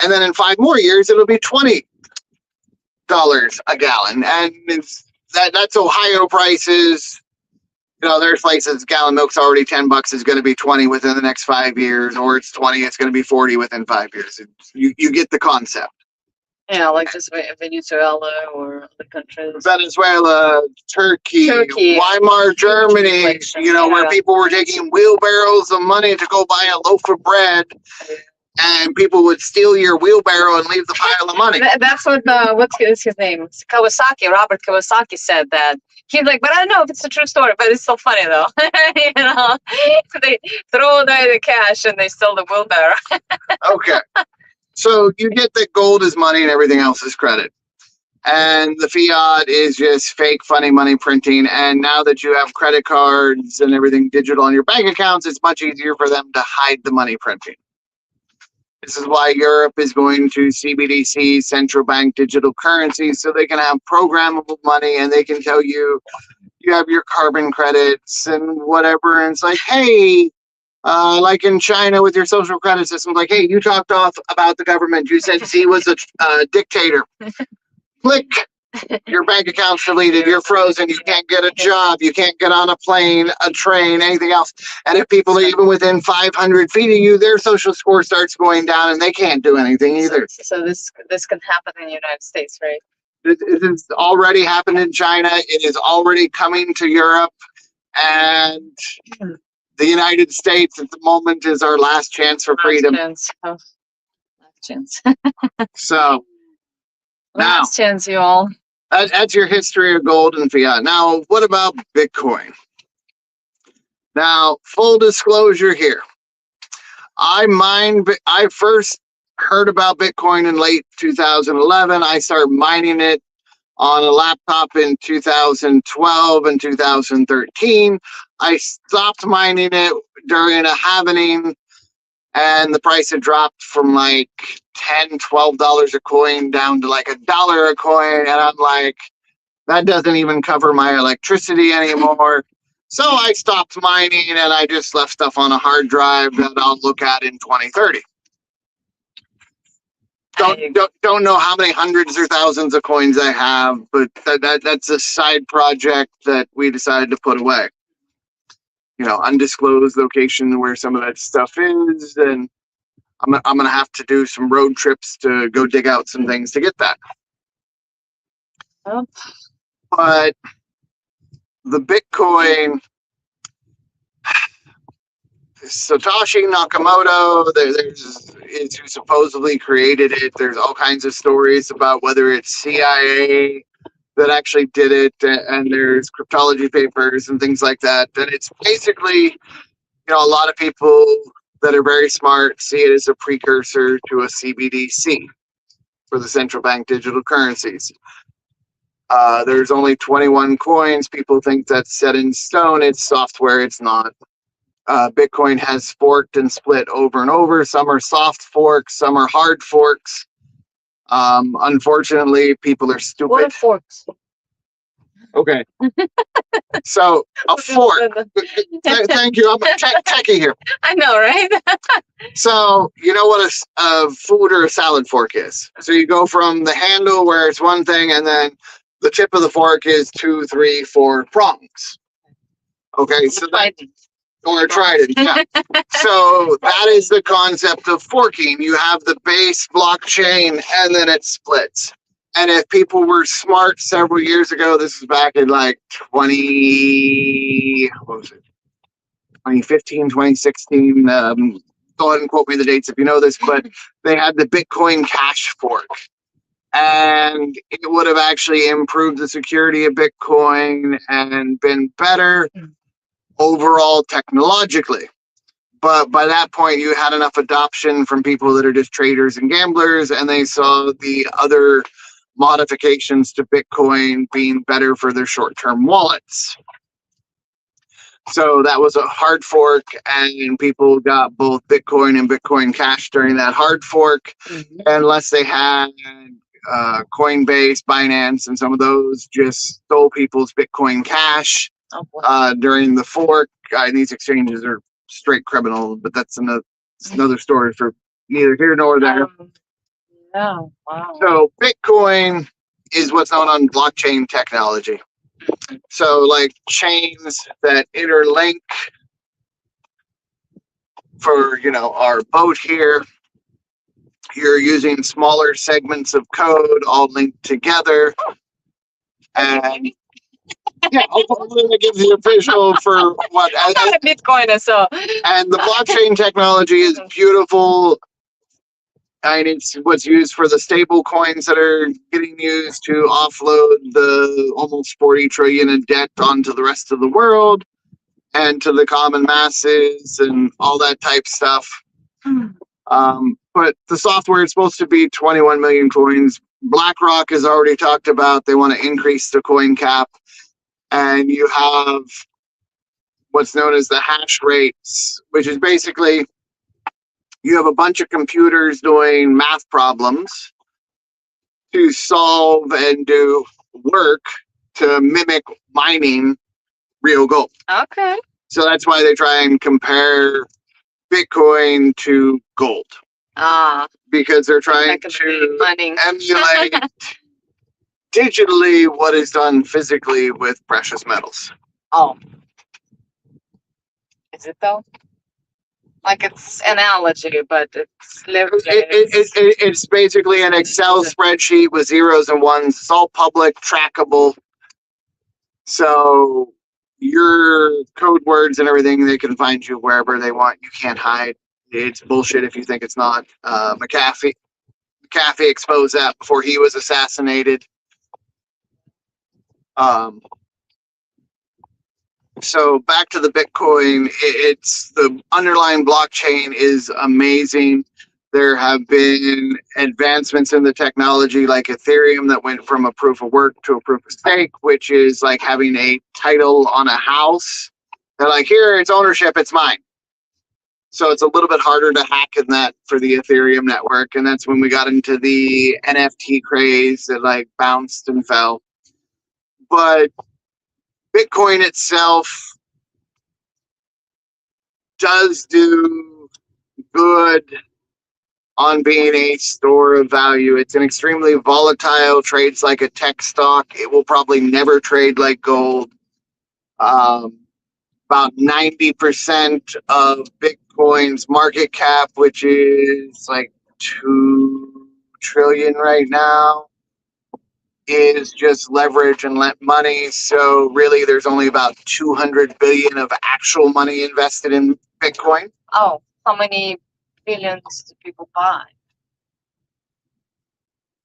And then in 5 more years, it'll be $20 a gallon. And that's Ohio prices. There's places gallon milk's already $10 is going to be 20 within the next 5 years, or it's 20, it's going to be 40 within 5 years. You get the concept. Yeah, like just Venezuela or other countries. Venezuela, Turkey, Weimar, Germany, where people were taking wheelbarrows of money to go buy a loaf of bread, and people would steal your wheelbarrow and leave the pile of money. That's what, what's his name? Robert Kawasaki said that. He's like, but I don't know if it's a true story, but it's so funny though. They throw away the cash and they steal the wheelbarrow. Okay. So you get that gold is money and everything else is credit. And the fiat is just fake, funny money printing. And now that you have credit cards and everything digital on your bank accounts, it's much easier for them to hide the money printing. This is why Europe is going to CBDC, central bank digital currencies, so they can have programmable money and they can tell you have your carbon credits and whatever. And it's like, hey, like in China with your social credit system, like, hey, you talked off about the government. You said Xi was a dictator. Click. Your bank account's deleted. You're frozen. You can't get a job. You can't get on a plane, a train, anything else. And if people are even within 500 feet of you, their social score starts going down, and they can't do anything either. So this can happen in the United States, right? It has already happened in China. It is already coming to Europe, and the United States at the moment is our last chance for freedom. Last chance. Oh, last chance. So now, Last chance, you all. that's your history of gold and fiat. Now, what about Bitcoin? Now, full disclosure here. I first heard about Bitcoin in late 2011. I started mining it on a laptop in 2012 and 2013. I stopped mining it during a halvening, and the price had dropped from like $10-12 a coin down to like $1 a coin. And I'm like, that doesn't even cover my electricity anymore. So I stopped mining and I just left stuff on a hard drive that I'll look at in 2030. Don't know how many hundreds or thousands of coins I have, but that's a side project that we decided to put away. You know, undisclosed location where some of that stuff is, and I'm gonna have to do some road trips to go dig out some things to get that. Oh. But the Bitcoin, Satoshi Nakamoto, is who supposedly created it. There's all kinds of stories about whether it's CIA that actually did it, and there's cryptology papers and things like that. And it's basically, you know, a lot of people that are very smart see it as a precursor to a CBDC for the central bank digital currencies. There's only 21 coins. People think that's set in stone. It's software. It's not. Bitcoin has forked and split over and over. Some are soft forks. Some are hard forks. Unfortunately, people are stupid. What are forks? Okay. So a fork. Thank you. I'm a techie here. I know, right? So you know what a food or a salad fork is. So you go from the handle where it's one thing, and then the tip of the fork is 2, 3, 4 prongs. Okay, so that, or trident, yeah. So that is the concept of forking. You have the base blockchain, and then it splits. And if people were smart several years ago, this is back in like 2015, 2016. Go ahead and quote me the dates if you know this, but they had the Bitcoin Cash fork. And it would have actually improved the security of Bitcoin and been better overall technologically. But by that point, you had enough adoption from people that are just traders and gamblers, and they saw the other modifications to Bitcoin being better for their short-term wallets. So that was a hard fork, and people got both Bitcoin and Bitcoin Cash during that hard fork, unless they had Coinbase, Binance, and some of those just stole people's Bitcoin Cash during the fork. These exchanges are straight criminal, but that's another story for neither here nor there. Yeah, wow. So Bitcoin is what's known on blockchain technology. So like chains that interlink for, you know, our boat here. You're using smaller segments of code all linked together. And yeah, hopefully that gives you a visual for what. I'm not a Bitcoiner, so. And the blockchain technology is beautiful. And it's what's used for the stable coins that are getting used to offload the almost 40 trillion in debt onto the rest of the world and to the common masses and all that type stuff. But the software is supposed to be 21 million coins. BlackRock has already talked about they want to increase the coin cap. And you have what's known as the hash rates, which is basically you have a bunch of computers doing math problems to solve and do work to mimic mining real gold. Okay. So that's why they try and compare Bitcoin to gold. Because they're trying to emulate digitally what is done physically with precious metals. Oh. Is it though? Like it's analogy, but it's literally. It's basically an Excel spreadsheet with zeros and ones. It's all public, trackable. So your code words and everything, they can find you wherever they want. You can't hide. It's bullshit if you think it's not. McAfee exposed that before he was assassinated. So back to the Bitcoin, it's the underlying blockchain is amazing. There have been advancements in the technology like Ethereum that went from a proof of work to a proof of stake, which is like having a title on a house. They're like, here, it's ownership, it's mine. So it's a little bit harder to hack in that for the Ethereum network. And that's when we got into the NFT craze that like bounced and fell. But Bitcoin itself does do good on being a store of value. It's an extremely volatile, trades like a tech stock. It will probably never trade like gold. About 90% of Bitcoin's market cap, which is like 2 trillion right now, is just leverage and lent money. So really there's only about 200 billion of actual money invested in Bitcoin. Oh, how many billions do people buy?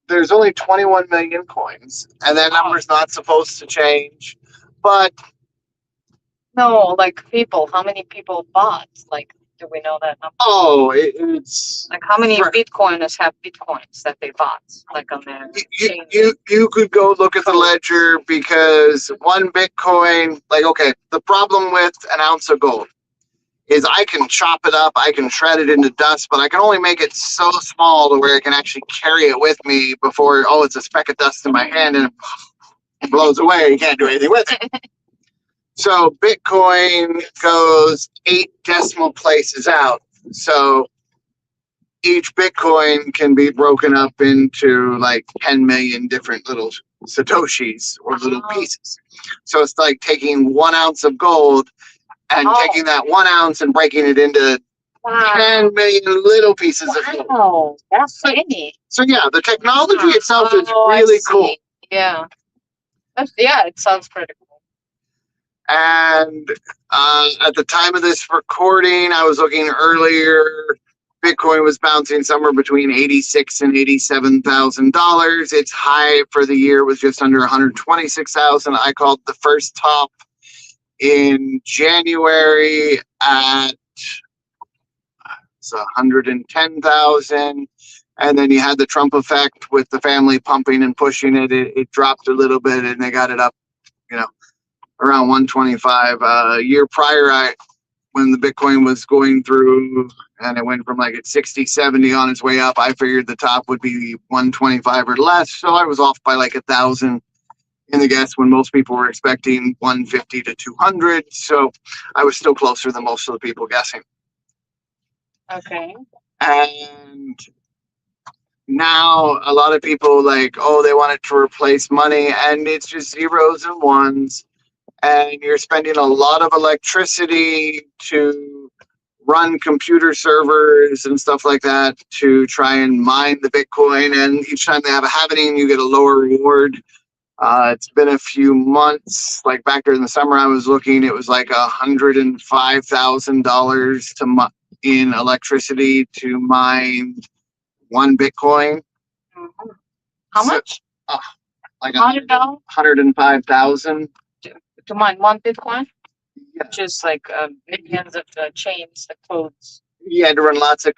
There's only 21 million coins, and that number's not supposed to change. But no, like people, how many people bought? Like, do we know that number? Oh, it's like how many Bitcoiners have Bitcoins that they bought, like on their you could go look at the ledger, because one Bitcoin, like, okay, the problem with an ounce of gold is I can chop it up, I can shred it into dust, but I can only make it so small to where I can actually carry it with me before, oh, it's a speck of dust in my hand and it blows away. You can't do anything with it. So Bitcoin goes 8 decimal places out. So each Bitcoin can be broken up into like 10 million different little Satoshis or little pieces. So it's like taking 1 ounce of gold and taking that 1 ounce and breaking it into 10 million little pieces of gold. That's funny. So yeah, the technology itself is really cool. Yeah. It sounds pretty cool. And at the time of this recording, I was looking earlier, Bitcoin was bouncing somewhere between $86,000 and $87,000. Its high for the year was just under 126,000. I called the first top in January at 110,000. And then you had the Trump effect with the family pumping and pushing it. It dropped a little bit and they got it up, around 125. A year prior, when the Bitcoin was going through and it went from like at 60, 70 on its way up, I figured the top would be 125 or less. So I was off by like 1,000 in the guess when most people were expecting 150 to 200. So I was still closer than most of the people guessing. Okay. And now a lot of people they want it to replace money, and it's just zeros and ones. And you're spending a lot of electricity to run computer servers and stuff like that to try and mine the Bitcoin. And each time they have a halving, you get a lower reward. It's been a few months. Like back during the summer, I was looking, it was like $105,000 in electricity to mine 1 Bitcoin. How much? Like $105,000 to mine 1 Bitcoin. Yeah. Just like millions of chains, the codes. You had to run lots of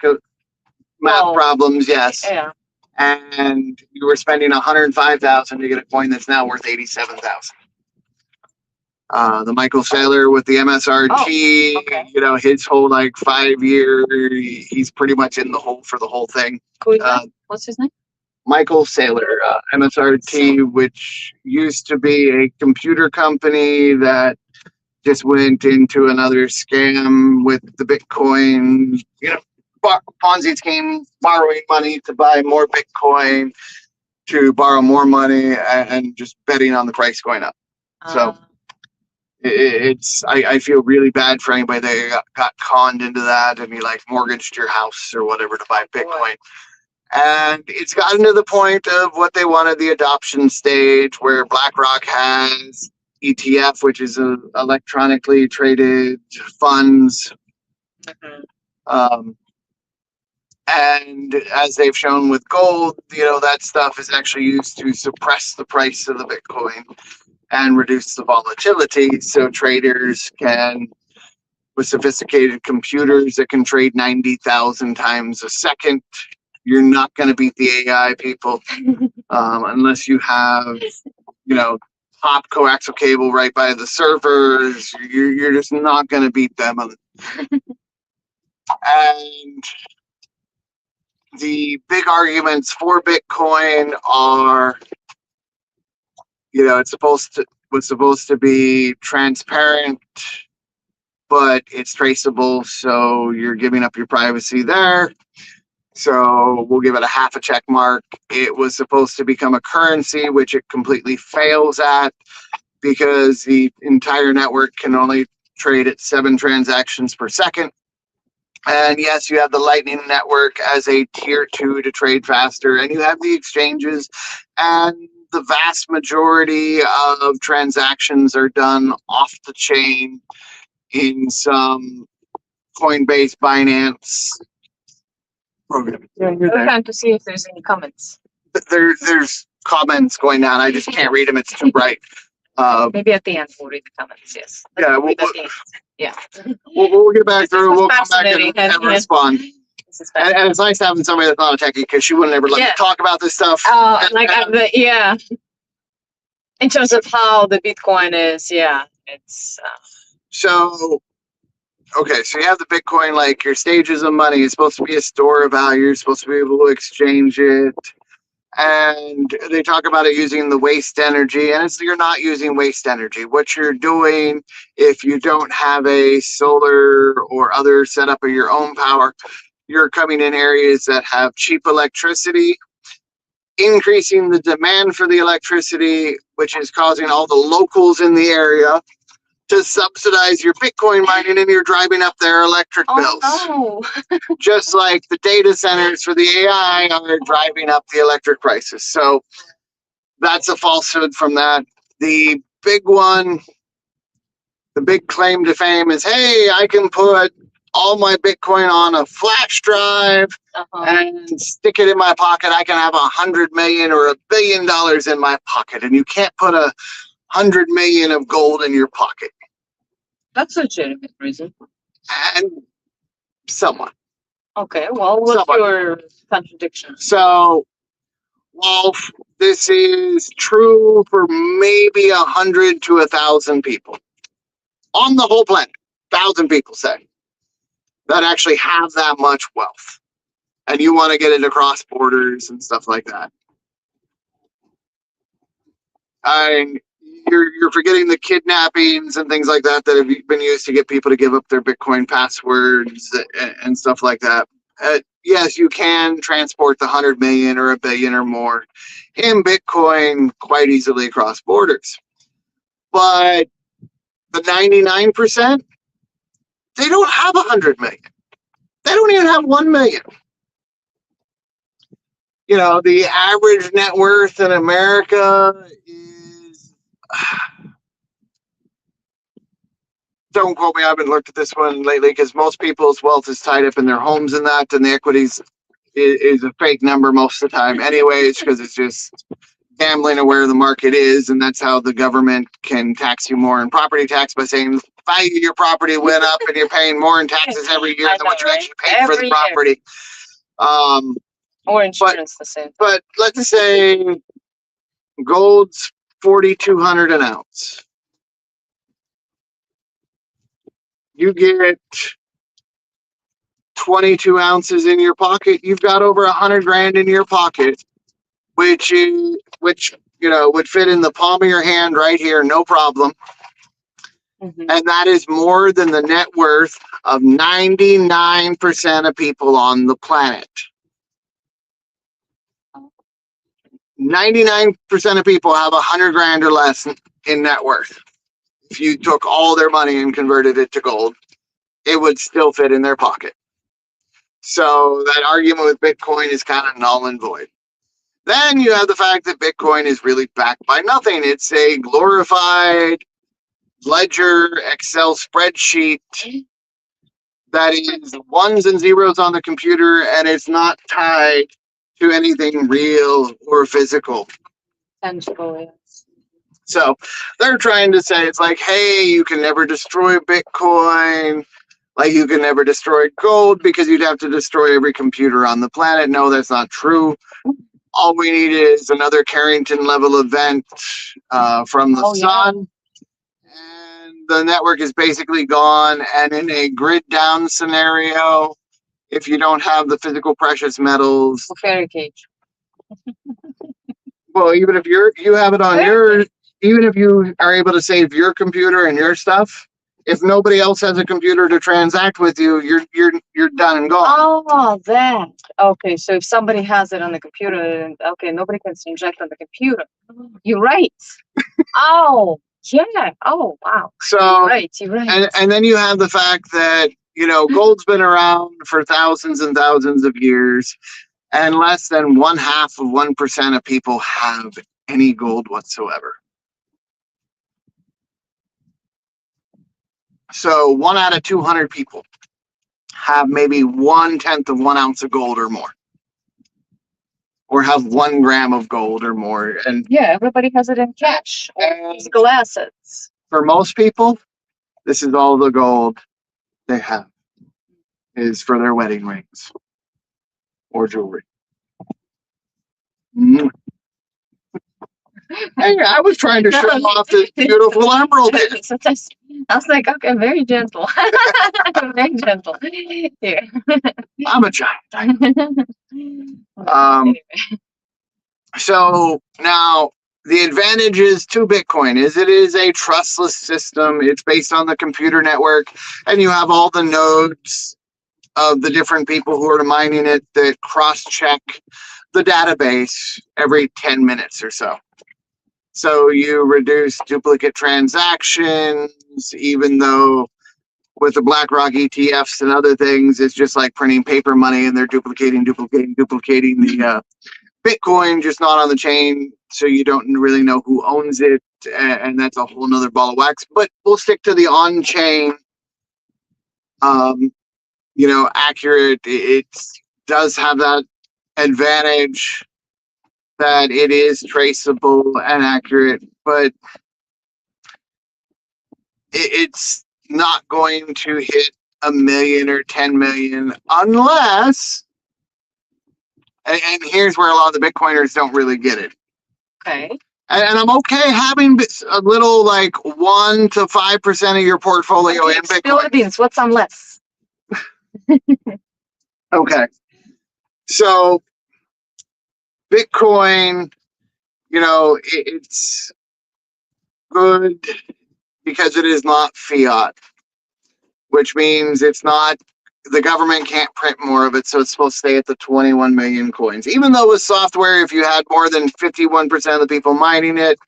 math problems. Yes. Yeah. And you were spending $105,000 to get a coin that's now worth $87,000. The Michael Saylor with the MSRT, his whole 5 year, he's pretty much in the hole for the whole thing. What's his name? Michael Saylor, MSRT, which used to be a computer company that just went into another scam with the Bitcoin, Ponzi scheme, borrowing money to buy more Bitcoin, to borrow more money, and just betting on the price going up. So I feel really bad for anybody that got conned into that and you mortgaged your house or whatever to buy Bitcoin. And it's gotten to the point of what they wanted, the adoption stage, where BlackRock has ETF, which is a electronically traded funds. Mhm. And as they've shown with gold, that stuff is actually used to suppress the price of the Bitcoin and reduce the volatility. So traders can, with sophisticated computers that can trade 90,000 times a second, you're not going to beat the AI people unless you have, top coaxial cable right by the servers. You're just not going to beat them. And the big arguments for Bitcoin are, it's was supposed to be transparent, but it's traceable, so you're giving up your privacy there. So we'll give it a half a check mark. It was supposed to become a currency, which it completely fails at because the entire network can only trade at 7 transactions per second. And yes, you have the Lightning Network as a tier 2 to trade faster, and you have the exchanges, and the vast majority of transactions are done off the chain in some Coinbase, Binance program. I'm trying to see if there's any comments. There's comments going on. I just can't read them. It's too bright. Maybe at the end we'll read the comments. Yes. Yeah, We'll we'll get back through. We'll come back fascinating. and respond. And it's nice having somebody that's not a techie because she wouldn't ever let me talk about this stuff. In terms of how the Bitcoin is, it's. So, okay, so you have the Bitcoin, like your stages of money. It's supposed to be a store of value. You're supposed to be able to exchange it. And they talk about it using the waste energy, and you're not using waste energy. What you're doing, if you don't have a solar or other setup of your own power, you're coming in areas that have cheap electricity, increasing the demand for the electricity, which is causing all the locals in the area to subsidize your Bitcoin mining, and you're driving up their electric bills. Oh, no. Just like the data centers for the AI are driving up the electric prices. So that's a falsehood from that. The big one, the big claim to fame is, hey, I can put all my Bitcoin on a flash drive and stick it in my pocket. I can have 100 million or $1 billion in my pocket, and you can't put 100 million of gold in your pocket. That's a legitimate reason. And somewhat. Okay, well, what's your contradiction? So, while this is true for maybe 100 to 1,000 people on the whole planet, 1,000 people say, that actually have that much wealth, and you want to get it across borders and stuff like that. You're forgetting the kidnappings and things like that have been used to get people to give up their Bitcoin passwords and stuff like that. Yes, you can transport the 100 million or $1 billion or more in Bitcoin quite easily across borders. But the 99%, they don't have 100 million. They don't even have 1 million. The average net worth in America is, don't quote me, I haven't looked at this one lately because most people's wealth is tied up in their homes and that, and the equities is a fake number most of the time anyways, because it's just gambling of where the market is, and that's how the government can tax you more in property tax by saying the value of your property went up and you're paying more in taxes every year than what you actually paid for the property. Or insurance, the same. But let's say gold's 4,200 an ounce. You get 22 ounces in your pocket. You've got over 100 grand in your pocket, which would fit in the palm of your hand right here, no problem. Mm-hmm. And that is more than the net worth of 99% of people on the planet. 99% of people have 100 grand or less in net worth. If you took all their money and converted it to gold, it would still fit in their pocket. So that argument with Bitcoin is kind of null and void. Then you have the fact that Bitcoin is really backed by nothing. It's a glorified ledger, Excel spreadsheet that is ones and zeros on the computer, and it's not tied to anything real or physical. Tangible, yes. So they're trying to say, it's like, hey, you can never destroy Bitcoin. Like, you can never destroy gold because you'd have to destroy every computer on the planet. No, that's not true. All we need is another Carrington level event from the sun. And the network is basically gone. And in a grid down scenario, if you don't have the physical precious metals, Fairy cage. well, even if you have it on your, even if you are able to save your computer and your stuff, if nobody else has a computer to transact with you, you're done and gone. Oh, that. Okay, so if somebody has it on the computer, okay, nobody can inject on the computer. You're right. Oh, yeah. Oh, wow. So You're right. and then you have the fact that, you know, gold's been around for thousands and thousands of years, and less than 0.5% of people have any gold whatsoever. So 1 out of 200 people have maybe 1/10 of 1 ounce of gold or more, or have 1 gram of gold or more. And yeah, everybody has it in cash or physical assets. For most people, this is all the gold they have is for their wedding rings or jewelry. Mm. Hey, I was trying to show off this beautiful emerald. I was like, okay, very gentle. Very gentle. Here. I'm a giant. So now the advantages to Bitcoin is it is a trustless system. It's based on the computer network, and you have all the nodes of the different people who are mining it that cross-check the database every 10 minutes or so. So you reduce duplicate transactions, even though with the BlackRock ETFs and other things, it's just like printing paper money, and they're duplicating the Bitcoin, just not on the chain. So you don't really know who owns it. And that's a whole nother ball of wax, but we'll stick to the on-chain, accurate. It does have that advantage that it is traceable and accurate, but it's not going to hit 1 million or 10 million unless, and here's where a lot of the Bitcoiners don't really get it. Okay. And I'm okay having a little, like 1 to 5% of your portfolio in Bitcoin. Philippines, what's on less? Okay. So Bitcoin, it's good because it is not fiat, which means it's not, the government can't print more of it, so it's supposed to stay at the 21 million coins. Even though with software, if you had more than 51% of the people mining it,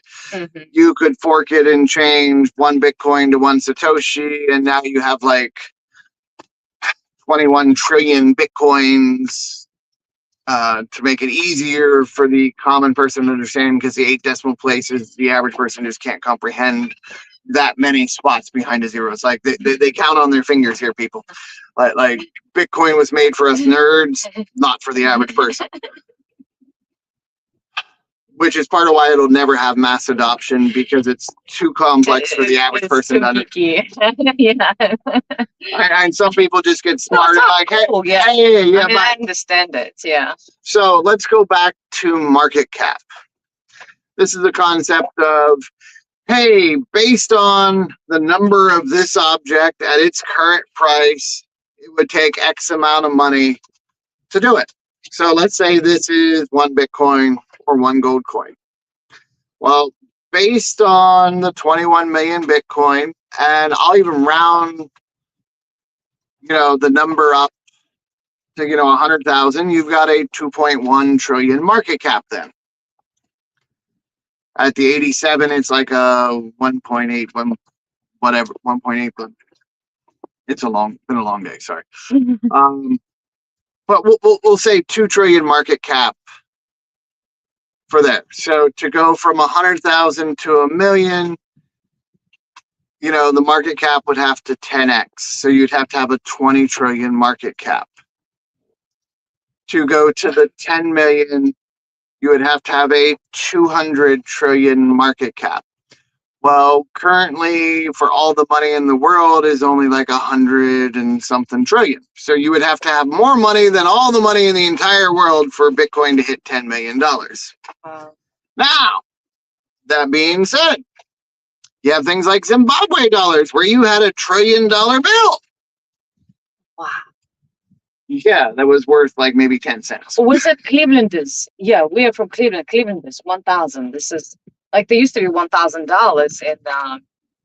you could fork it and change 1 Bitcoin to 1 Satoshi, and now you have like 21 trillion Bitcoins to make it easier for the common person to understand, because the 8 decimal places, the average person just can't comprehend that many spots behind a zero. It's like they count on their fingers here, people. Like Bitcoin was made for us nerds, not for the average person. Which is part of why it'll never have mass adoption, because it's too complex for the average person to understand. Yeah. And some people just get smart and like, hey, cool, yeah. I understand it, yeah. So let's go back to market cap. This is the concept of, hey, based on the number of this object at its current price, it would take X amount of money to do it. So let's say this is 1 Bitcoin or 1 gold coin. Well, based on the 21 million Bitcoin, and I'll even round, the number up to, 100,000, you've got a 2.1 trillion market cap then. At the 87, it's like a 1.8, whatever, 1.8. It's been a long day, sorry. But we'll say 2 trillion market cap for that. So to go from 100,000 to 1 million, the market cap would have to 10x. So you'd have to have a 20 trillion market cap. To go to the 10 million, you would have to have a 200 trillion market cap. Well, currently, for all the money in the world is only like 100 and something trillion. So you would have to have more money than all the money in the entire world for Bitcoin to hit $10 million. Wow. Now, that being said, you have things like Zimbabwe dollars where you had $1 trillion bill. Wow. Yeah, that was worth like maybe 10 cents. Was it Cleveland is? Yeah, we are from Cleveland. Cleveland is 1,000. This is like they used to be $1,000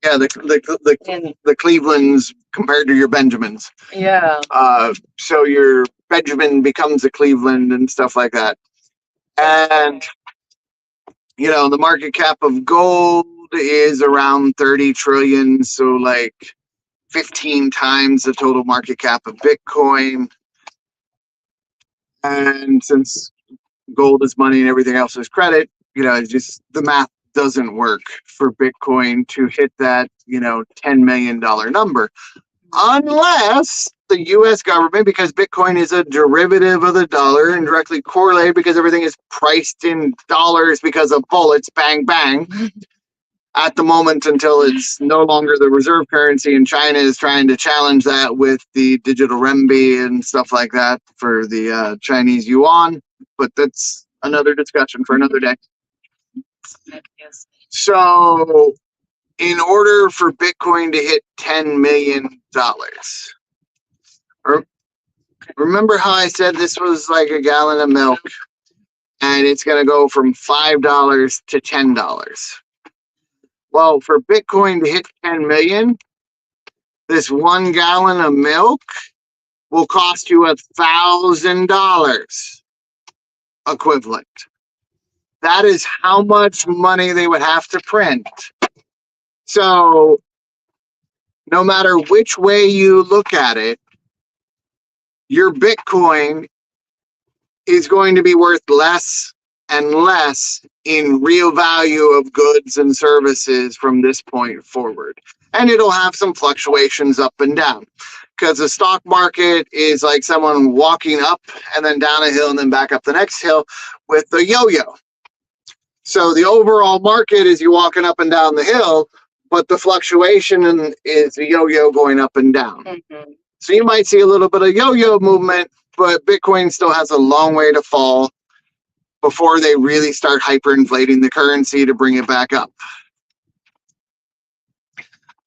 Yeah, the Clevelands compared to your Benjamins. yeah. So your Benjamin becomes a Cleveland and stuff like that. And the market cap of gold is around 30 trillion, so like 15 times the total market cap of Bitcoin. And since gold is money and everything else is credit, it's just the math doesn't work for Bitcoin to hit that, $10 million number. Unless the US government, because Bitcoin is a derivative of the dollar and directly correlated because everything is priced in dollars because of bullets, bang, bang, at the moment until it's no longer the reserve currency, and China is trying to challenge that with the digital renminbi and stuff like that for the Chinese yuan. But that's another discussion for another day. Yes. So in order for Bitcoin to hit $10 million, remember how I said this was like a gallon of milk and it's going to go from $5 to $10? Well, for Bitcoin to hit 10 million, this 1 gallon of milk will cost you $1,000 equivalent. That is how much money they would have to print. So no matter which way you look at it, your Bitcoin is going to be worth less and less in real value of goods and services from this point forward. And it'll have some fluctuations up and down, because the stock market is like someone walking up and then down a hill and then back up the next hill with the yo-yo. So the overall market is you walking up and down the hill, but the fluctuation is the yo-yo going up and down. Mm-hmm. So you might see a little bit of yo-yo movement, but Bitcoin still has a long way to fall before they really start hyperinflating the currency to bring it back up.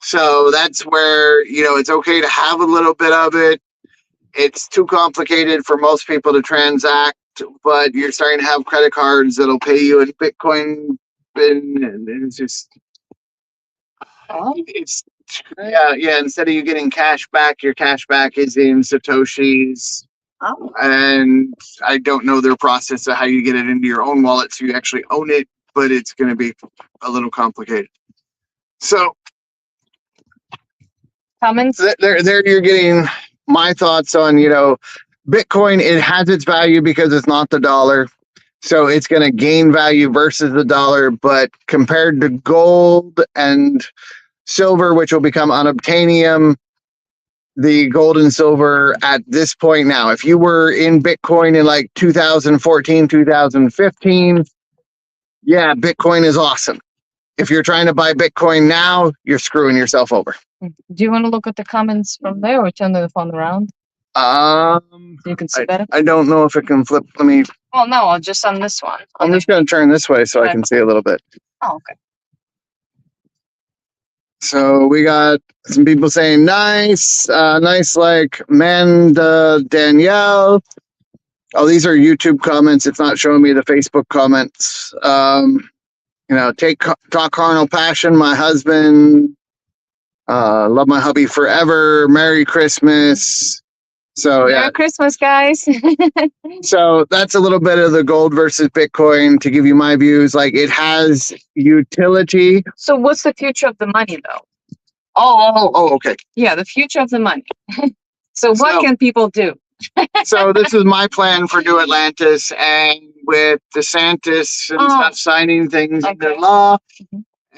So that's where, it's okay to have a little bit of it. It's too complicated for most people to transact, but you're starting to have credit cards that'll pay you in Bitcoin, and it's just, yeah, instead of you getting cash back, your cash back is in Satoshis. Oh. And I don't know their process of how you get it into your own wallet so you actually own it, but it's going to be a little complicated. So Comments? There you're getting my thoughts on, Bitcoin. It has its value because it's not the dollar. So it's going to gain value versus the dollar, but compared to gold and silver, which will become unobtainium, the gold and silver at this point now, if you were in Bitcoin in like 2014, 2015, yeah, Bitcoin is awesome. If you're trying to buy Bitcoin now, you're screwing yourself over. Do you want to look at the comments from there or turn the phone around? So you can see better? I don't know if it can flip. Let me. Oh, no, just on this one. I'm just going to turn this way so I can see a little bit. Oh, okay. So we got some people saying nice, like Manda Danielle. Oh, these are YouTube comments. It's not showing me the Facebook comments. Talk carnal passion. My husband, love my hubby forever. Merry Christmas. So yeah. Merry Christmas, guys. So that's a little bit of the gold versus Bitcoin to give you my views. Like, it has utility. So what's the future of the money, though? Oh, okay. Yeah, the future of the money. So what can people do? So this is my plan for New Atlantis, and with DeSantis and stuff signing things into law,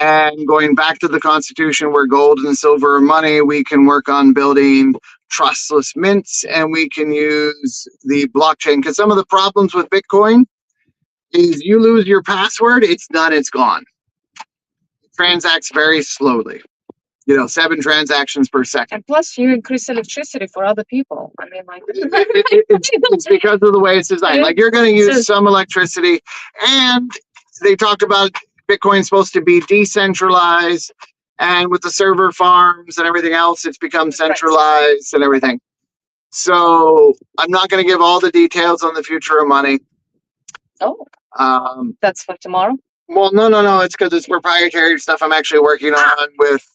And going back to the Constitution, where gold and silver are money, we can work on building trustless mints, and we can use the blockchain. Because some of the problems with Bitcoin is you lose your password, it's done, it's gone. It transacts very slowly. 7 transactions per second. And plus, you increase electricity for other people. I mean, like, It's because of the way it's designed. Like, you're going to use some electricity, and they talk about Bitcoin's supposed to be decentralized, and with the server farms and everything else, it's become centralized and everything. So I'm not going to give all the details on the future of money. oh, Um, that's for tomorrow. well, no, it's because it's proprietary stuff I'm actually working on with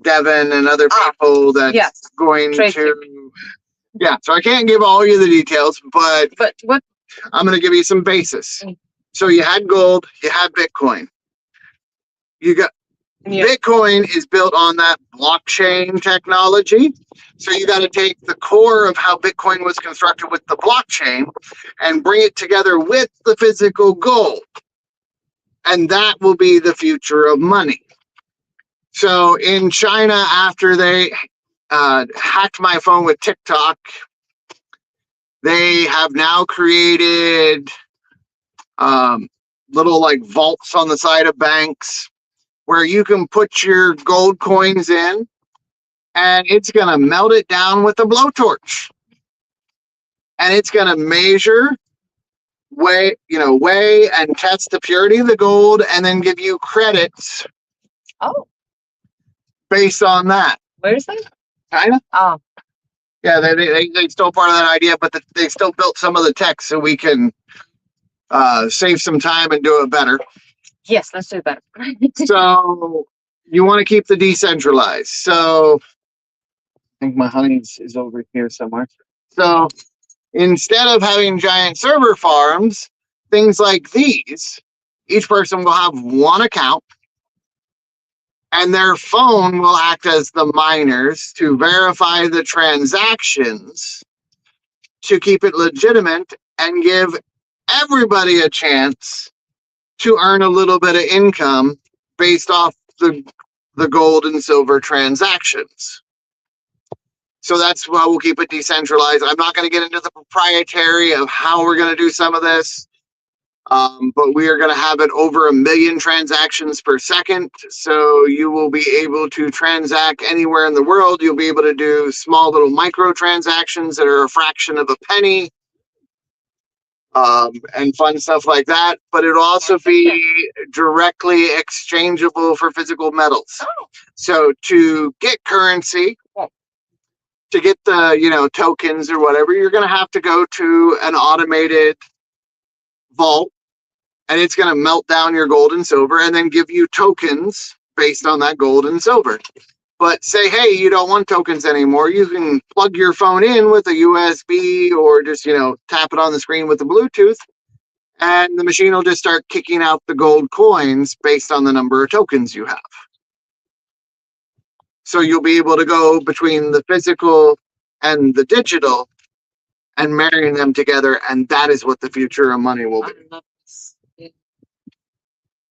Devin and other people that's Yes. going Trade to. Yeah, so I can't give all you the details, but But what? I'm going to give you some basis. Mm. So you had gold, you had Bitcoin. You got Yeah. Bitcoin is built on that blockchain technology. So you got to take the core of how Bitcoin was constructed with the blockchain and bring it together with the physical gold. And that will be the future of money. So in China, after they hacked my phone with TikTok, they have now created little like vaults on the side of banks where you can put your gold coins in, and it's going to melt it down with a blowtorch. And it's going to measure, weigh and test the purity of the gold, and then give you credits Oh, based on that. where is that? China? Oh, Yeah, they stole part of that idea, but they still built some of the tech so we can save some time and do it better. yes. Let's do that. So you want to keep the decentralized. So I think my honey is over here somewhere. So instead of having giant server farms, things like these, each person will have one account, and their phone will act as the miners to verify the transactions to keep it legitimate and give everybody a chance to earn a little bit of income based off the gold and silver transactions. So that's why we'll keep it decentralized. I'm not going to get into the proprietary of how we're going to do some of this, but we are going to have it over 1 million transactions per second. So you will be able to transact anywhere in the world. You'll be able to do small little micro transactions that are a fraction of a penny, and fun stuff like that. But it'll also be directly exchangeable for physical metals. Oh. So to get currency, to get the tokens or whatever, you're going to have to go to an automated vault, and it's going to melt down your gold and silver and then give you tokens based on that gold and silver. But say, hey, you don't want tokens anymore, you can plug your phone in with a USB or just tap it on the screen with the Bluetooth, and the machine will just start kicking out the gold coins based on the number of tokens you have. So you'll be able to go between the physical and the digital and marrying them together, and that is what the future of money will be.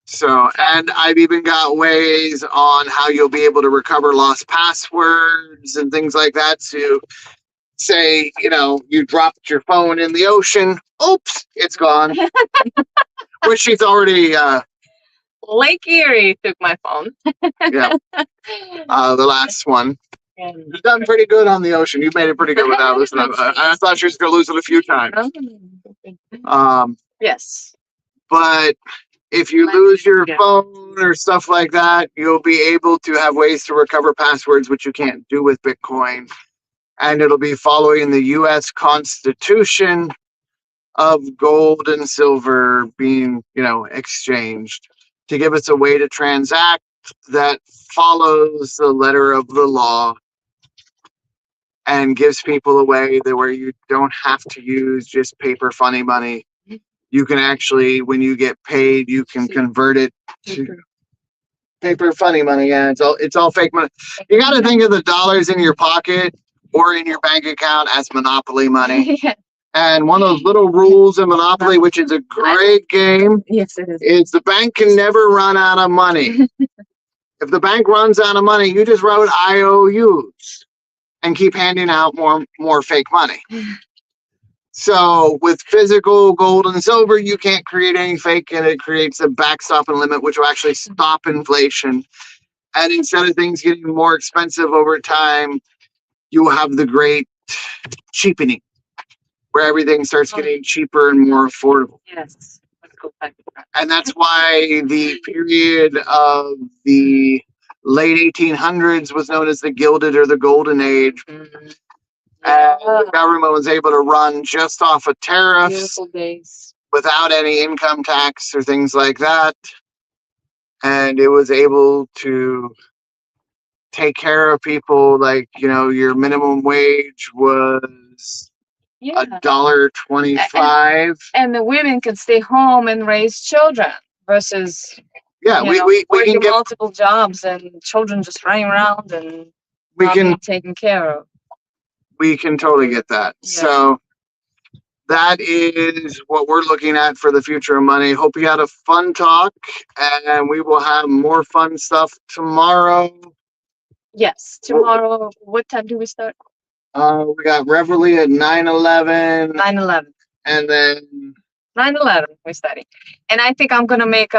So, and I've even got ways on how you'll be able to recover lost passwords and things like that. So say, you dropped your phone in the ocean. Oops, it's gone. Which she's already, Lake Erie took my phone. yeah, the last one. And- You've done pretty good on the ocean. You made it pretty good without losing it. I thought she was going to lose it a few times. Yes. But if you lose your phone or stuff like that, you'll be able to have ways to recover passwords, which you can't do with Bitcoin. And it'll be following the U.S. Constitution of gold and silver being, exchanged to give us a way to transact that follows the letter of the law and gives people a way that where you don't have to use just paper funny money. You can actually, when you get paid, you can convert it to paper funny money. Yeah, it's all fake money. You got to think of the dollars in your pocket or in your bank account as monopoly money. Yeah. And one of those little rules in Monopoly, which is a great game, Yes, it is. is the bank can never run out of money. If the bank runs out of money, you just wrote IOUs and keep handing out more fake money. So with physical gold and silver, you can't create any fake, and it creates a backstop and limit, which will actually stop inflation. And instead of things getting more expensive over time, you will have the great cheapening, where everything starts getting cheaper and more affordable. Yes. Let's go back to that. And that's why the period of the late 1800s was known as the Gilded or the Golden Age. Mhm. And the government was able to run just off of tariffs Beautiful days. without any income tax or things like that. And it was able to take care of people. Like, you know, your minimum wage was Yeah. $1.25. And the women can stay home and raise children versus Yeah, you we know, can working get multiple jobs and children just running around and we not can being taken care of. we can totally get that. Yeah. So that is what we're looking at for the future of money. Hope you had a fun talk, and we will have more fun stuff tomorrow. Yes. Tomorrow, what time do we start? We got Reveille at 9:11, 9/11. and then 9/11 we're studying. And I think I'm gonna make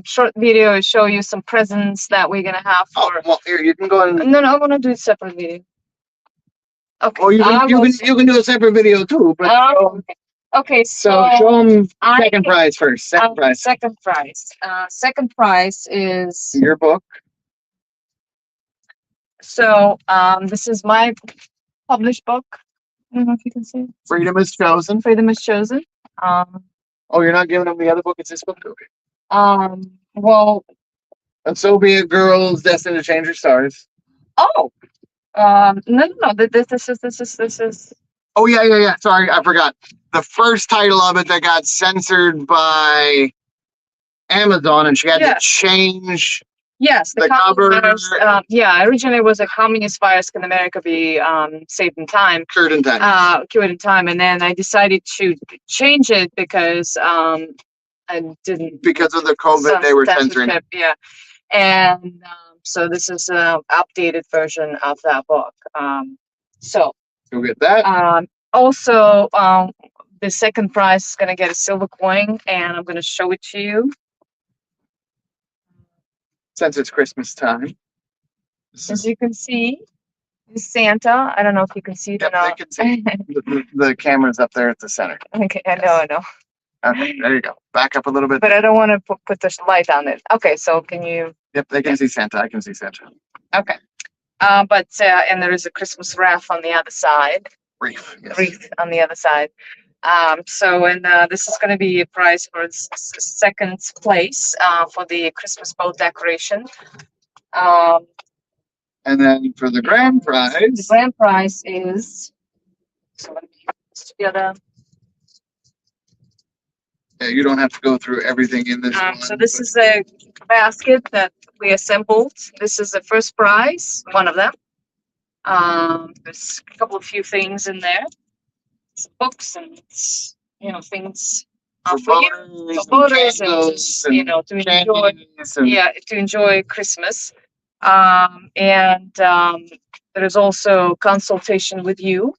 short video and show you some presents that we're gonna have for well, here you can go and no, I'm gonna do a separate video. Okay. you I will- can do a separate video too. But okay, so show them I second think- prize first. Second prize, Second prize. Second prize is your book. so this is my published book. I don't know if you can see it. Freedom is chosen. Freedom is Chosen. Oh, you're not giving them the other book. It's this book. Okay. Well, And so be it, girls destined to change your stars. oh, no. This is. Oh yeah. Sorry, I forgot. The first title of it that got censored by Amazon, and she had to Yes. change. Yes, The communist cover- virus, yeah, originally it was a communist virus. Can America be saved in time? Cured in time. Cured in time, and then I decided to change it because I didn't. Because of the COVID, they were censoring it. censorship, yeah, and so this is an updated version of that book. So Go get that. also the second prize is gonna get a silver coin, and I'm gonna show it to you. Since it's Christmas time. As you can see, is Santa. I don't know if you can see it or Yep, they not. can see. The camera's up there at the center. Okay, I know. Okay, there you go. Back up a little bit. But I don't want to put the light on it. Okay, so can you? Yep, they can see Santa. I can see Santa. Okay. But and there is a Christmas wreath on the other side. Wreath. Yes. Wreath on the other side. So and this is going to be a prize for second place for the Christmas bowl decoration. And then for the grand The prize, grand prize is. So let me put this together. yeah, you don't have to go through everything in this one. So this but- is a basket that we assembled. This is the first prize, one of them. There's a couple of few things in there. Some books and things for for you, voters, for voters, and candles just, to enjoy. candies and Yeah, to enjoy Christmas. And there is also consultation with you.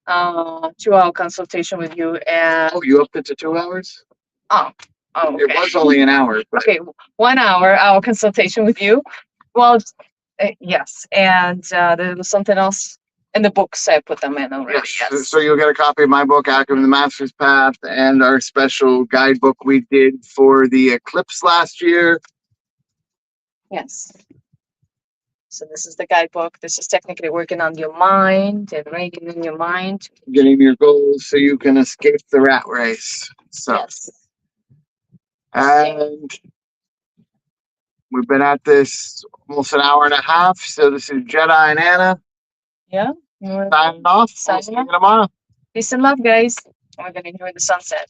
2-hour consultation with you, and Oh, you upped it to 2 hours? oh, It okay. was only an hour, but Okay, 1 hour, our consultation with you. Well, yes, and there was something else in the books. I put them in already. yes. Yes. So you'll get a copy of my book, Active the Master's Path, and our special guidebook we did for the eclipse last year. Yes. So this is the guidebook. This is technically working on your mind and writing in your mind. Getting your goals so you can escape the rat race. So, Yes. and we've been at this almost an hour and a half. So this is Jedi and Anna Yeah. signing off. We'll see Signing you off. tomorrow. Peace and love, guys. We're gonna enjoy the sunset.